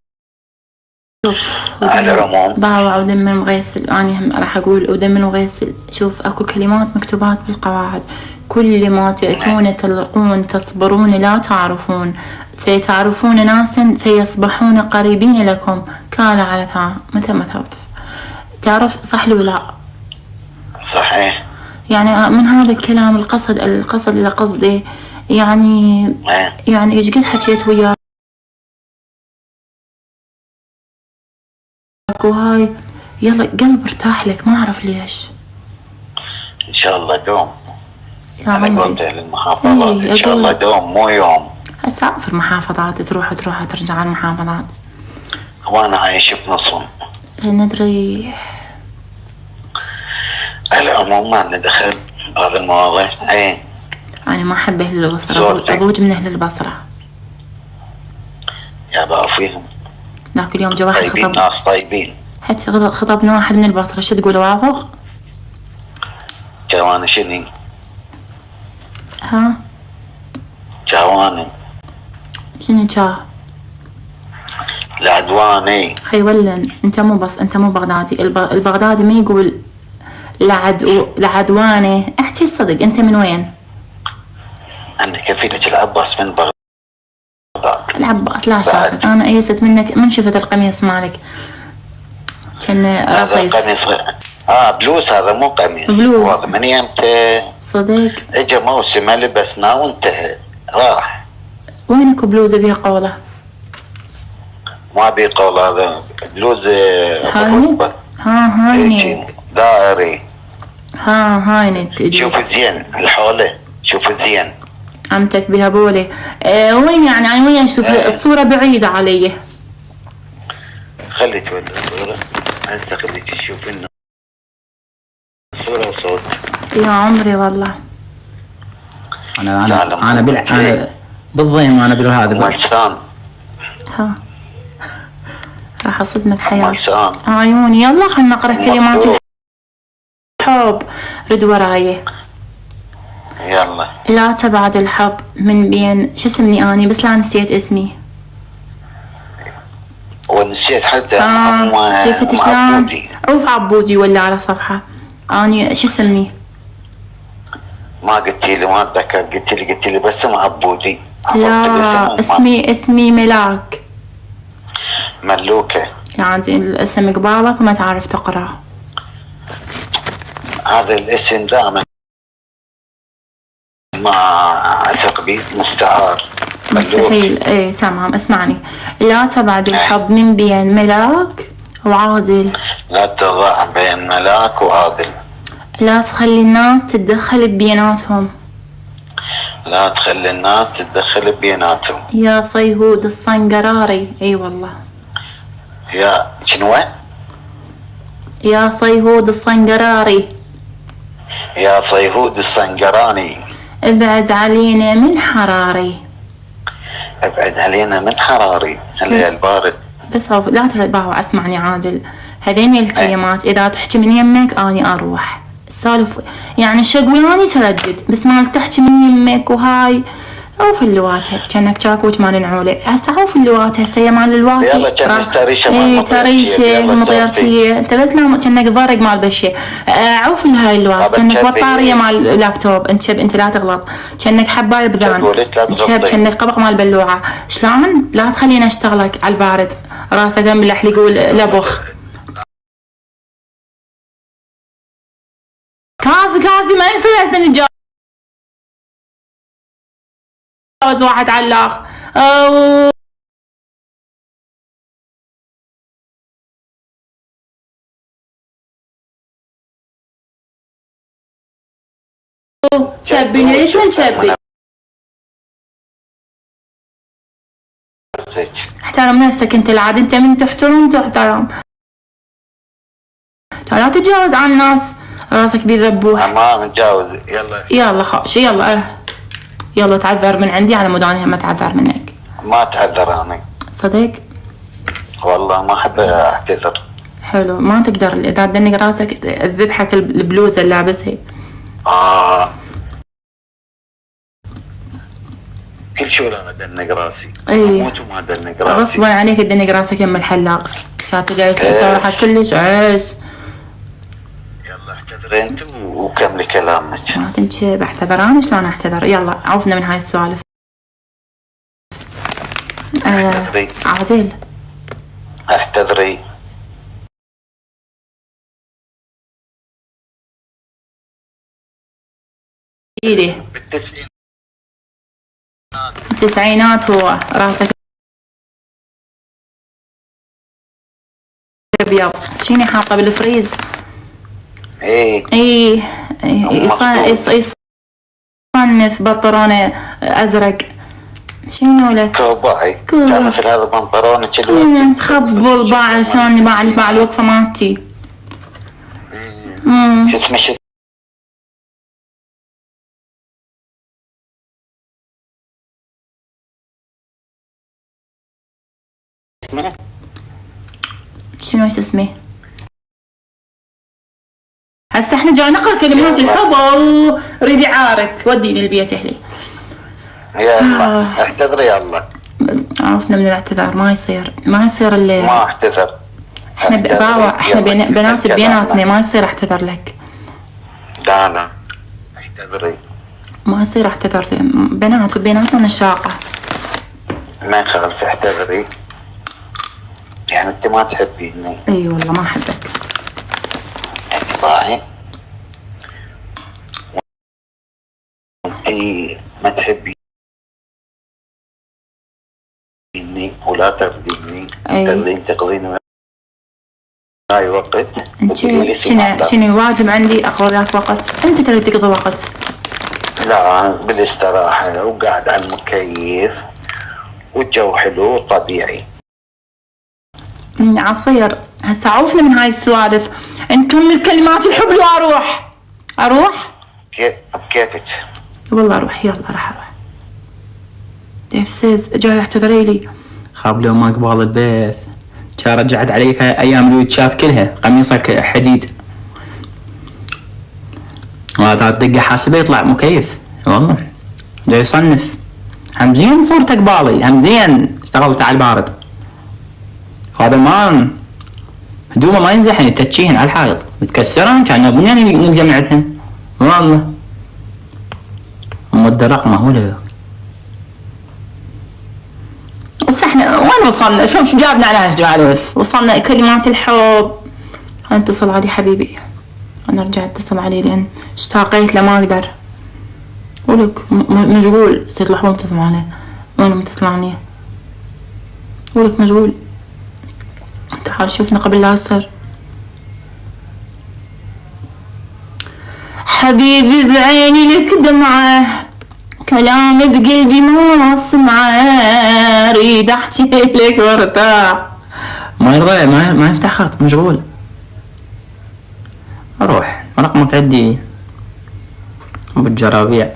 على العموم باوع ودم المغيسل، أنا هم راح أقول ودم المغيسل. شوف أكو كلمات مكتوبات بالقواعد: كل ما تأتون تلقون تصبرون لا تعرفون، فيتعرفون ناسا فيصبحون قريبين لكم كان على ثا مثل ما تعرف صح لو لا؟ صحيح. يعني من هذا الكلام القصد اللي قصدي يعني يعني ايش قد حكيت وياك وهاي، يلا قلب ارتاح لك ما اعرف ليش. ان شاء الله دوم. يا عمري قلت للمحافظات ان شاء الله دوم مو يوم. هسه في المحافظات تروح ترجع على المحافظات. وانا عايش بنصهم. ندري. على العموم ما عندنا دخل هذا المواضيع. ايه انا ما احب اهل البصره، اضوج من اهل البصره. يا بقى فيهم ذاك اليوم جا واحد طيبين، خطب، ناس طيبين. حتى خطبنا واحد من البصره، شو تقول واضح؟ جواني شني؟ ها؟ جواني شنو جا؟ العدواني. خي ولن انت مو بغدادي. البغدادي ما يقول العدواني. احكي صدق، انت من وين؟ انا كفيلك العباس من بغداد. العباس لا شافك، انا ايست منك من شفت القميص مالك كان رصيف. قميص بلوز، هذا مو قميص. بلوز هذا من يمتى صدق. اجا موسمه لبسناه وانتهى راح. وينك بلوزه بيها قوله؟ ما بي قول، هذا بلوز هاينك. هاينك دائري. هاينك. شوف زين الحوله، شوف زين. عمتك بها بولي. وين يعني انا وين اشوف الصورة بعيدة علي. خلي تولي الصورة هسه خليك تشوف انه صورة وصوت. يا عمري والله. انا بالضيم انا بالهذا ملسان. ها راح اصدمك حياتي. ملسان عيوني. يلا خلنا نقرا كلمات الحب. رد وراي. يلا. لا تبعد الحب من بين شو اسمني اني، بس لا نسيت اسمي. ونسيت حتى شفت شلون؟ عوف عبودي ولا على صفحة. اني شو اسمني؟ ما قلتي لي، ما اتذكر. قلتي لي بس اسم عبودي. لا اسمي ملاك. ملوكة. يعني الاسم قبالك وما تعرف تقرأ. هذا الاسم دائما ما اثق به، مستعار. مستحيل. ايه تمام اسمعني. لا تبعد الحب من بين ملاك وعادل. لا تضع بين ملاك وعادل. لا تخلي الناس تتدخل ببيناتهم. لا تخلي الناس تتدخل ببيناتهم. يا صيهود الصنقراري. اي والله. يا شنو؟ يا صيهود الصنقراري. يا صيهود الصنقراني. ابعد علينا من حراري. ابعد علينا من حراري. اللي البارد. بس لا ترد باوع. اسمعني عادل، هذين الكلمات اذا تحكي من يمك اني اروح السالف. يعني شقوياني تردد، بس ما تحكي من يمك وهاي. عوف اللواتة كأنك شاكوت مال العولة. هسه عوف اللواتة هسه مال الواتي. يلا كأنك تريشة مال تريشة مطيرتية. انت بس لا كأنك ضرق مال بشة. عوف هاي اللوات كأنك بطارية مال لابتوب. انت لا تغلط. كأنك حباية بذان. كأنك قبق مال بلوعة. شلون؟ لا تخليني اشتغلك على البارد. راسك ملح يقول لبخ. كاظم كافي ما يصير هسه نتجاوز واحد على الاخ. شبي ليش من شبي؟ احترم نفسك انت العاد، انت من تحترم تحترم، لا تتجاوز على الناس، راسك بيذبوح. ما نتجاوز. يلا خاش، يلا تعذر من عندي على مود انا ما تعذر منك. ما اتعذر انا صدق والله، ما احب اعتذر. حلو، ما تقدر اذا تدنق راسك تذبحك البلوزه اللي لابسها. كل شو لا ادنق راسي. اي اموت وما ادنق راسي. غصبا عليك تدنق راسك يم الحلاق، كانت جالس تسوي روحك كلش عز. يلا اعتذري انت وكملي كلامك. ما تنشب، اعتذر انا شلون اعتذر؟ يلا عوفنا من هاي السوالف. عادل اعتذري. ايدي بالتسعينات هو راسك ابيض. شيني حاطه بالفريز؟ اي يصنف بنطلون ازرق. شنو لك؟ كوباي. كان مثل هذا بنطلون تخبل باع شلون باع الوقفه مالتي. شو اسمه شنو اسمه؟ هسه احنا جاي نقرا كلمات الحب وريدي عارك وديني البيت اهلي. يلا اعتذري. يلا عرفنا من الاعتذار، ما يصير اللي ما اعتذر. احنا بنات بيناتنا ما يصير اعتذر لك. لا اعتذري. ما يصير اعتذر، بيناتنا نشاقه. ما يخالف اعتذري، يعني انت ما تحبيني. اي والله ما احبك. اقطاعي انت ما تحبيني ولا ترضيني. تقضيني هاي وقت. انت شنو واجب عندي اقضي ذاك وقت؟ انت تريد تقضي وقت. لا بالاستراحة وقاعد على المكيف والجو حلو طبيعي. عصير هسه عوفنا من هاي السوالف، نكمل كلمات الحب لو اروح كيفك؟ والله اروح. يلا راح اروح. ديفسز جاي اعتذري لي. خاب لو ما قبال البيت كان رجعت عليك ايام الويتشات كلها، قميصك حديد وهذا الدقه حاسبه يطلع مكيف والله. جاي يصنف هم زين صورتك بالي، هم زين اشتغلت على البارد. هذا ما هدومه ما ينزحن يتشيهن على الحائط متكسرن كان بنيان نجمعتهن والله. الدرق ما هو له. بس احنا وين وصلنا؟ شوف جابنا على هالسوالف. وصلنا كلمات الحب. اتصل علي حبيبي، انا ارجع اتصل عليه لان اشتاقيت له ما اقدر. ولك مشغول ست لحظة متصل عليه. وانا متصل عليه ولك مشغول. تعال شوفنا قبل لا يصير. حبيبي بعيني لك دمعة، كلام بقلبي ما اسمعه، اريد احكي لك وارتاح. ما يرضى ما يفتح خط، مشغول. اروح رقمك عندي بالجرابيع.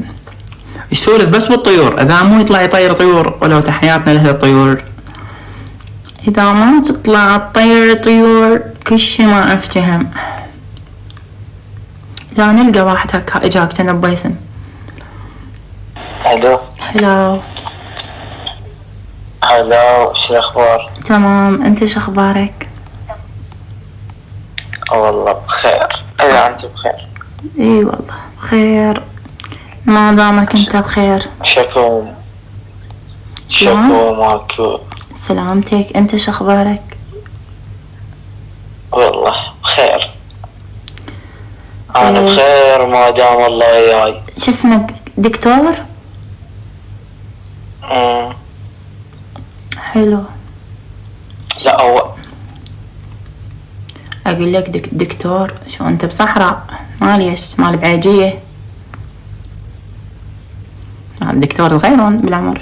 ايش سولف بس بالطيور؟ اذا مو يطلع يطير طيور ولو تحياتنا لاهل الطيور. اذا ما تطلع تطير طيور كل شي ما افتهم. لا نلقى واحد هكا اجاك تنبى اسم. الو شو الاخبار؟ تمام، انت شو اخبارك؟ والله بخير. اذا انت بخير. اي والله بخير ما دامك انت بخير. شكو ماكو. سلامتك، انت شو اخبارك؟ والله بخير. انا بخير ما دام الله وياي. شو اسمك دكتور؟ حلو. لا هو اقول لك دكتور شو انت بصحراء ماليش مال بعاجية، الدكتور الغيرون بالعمر.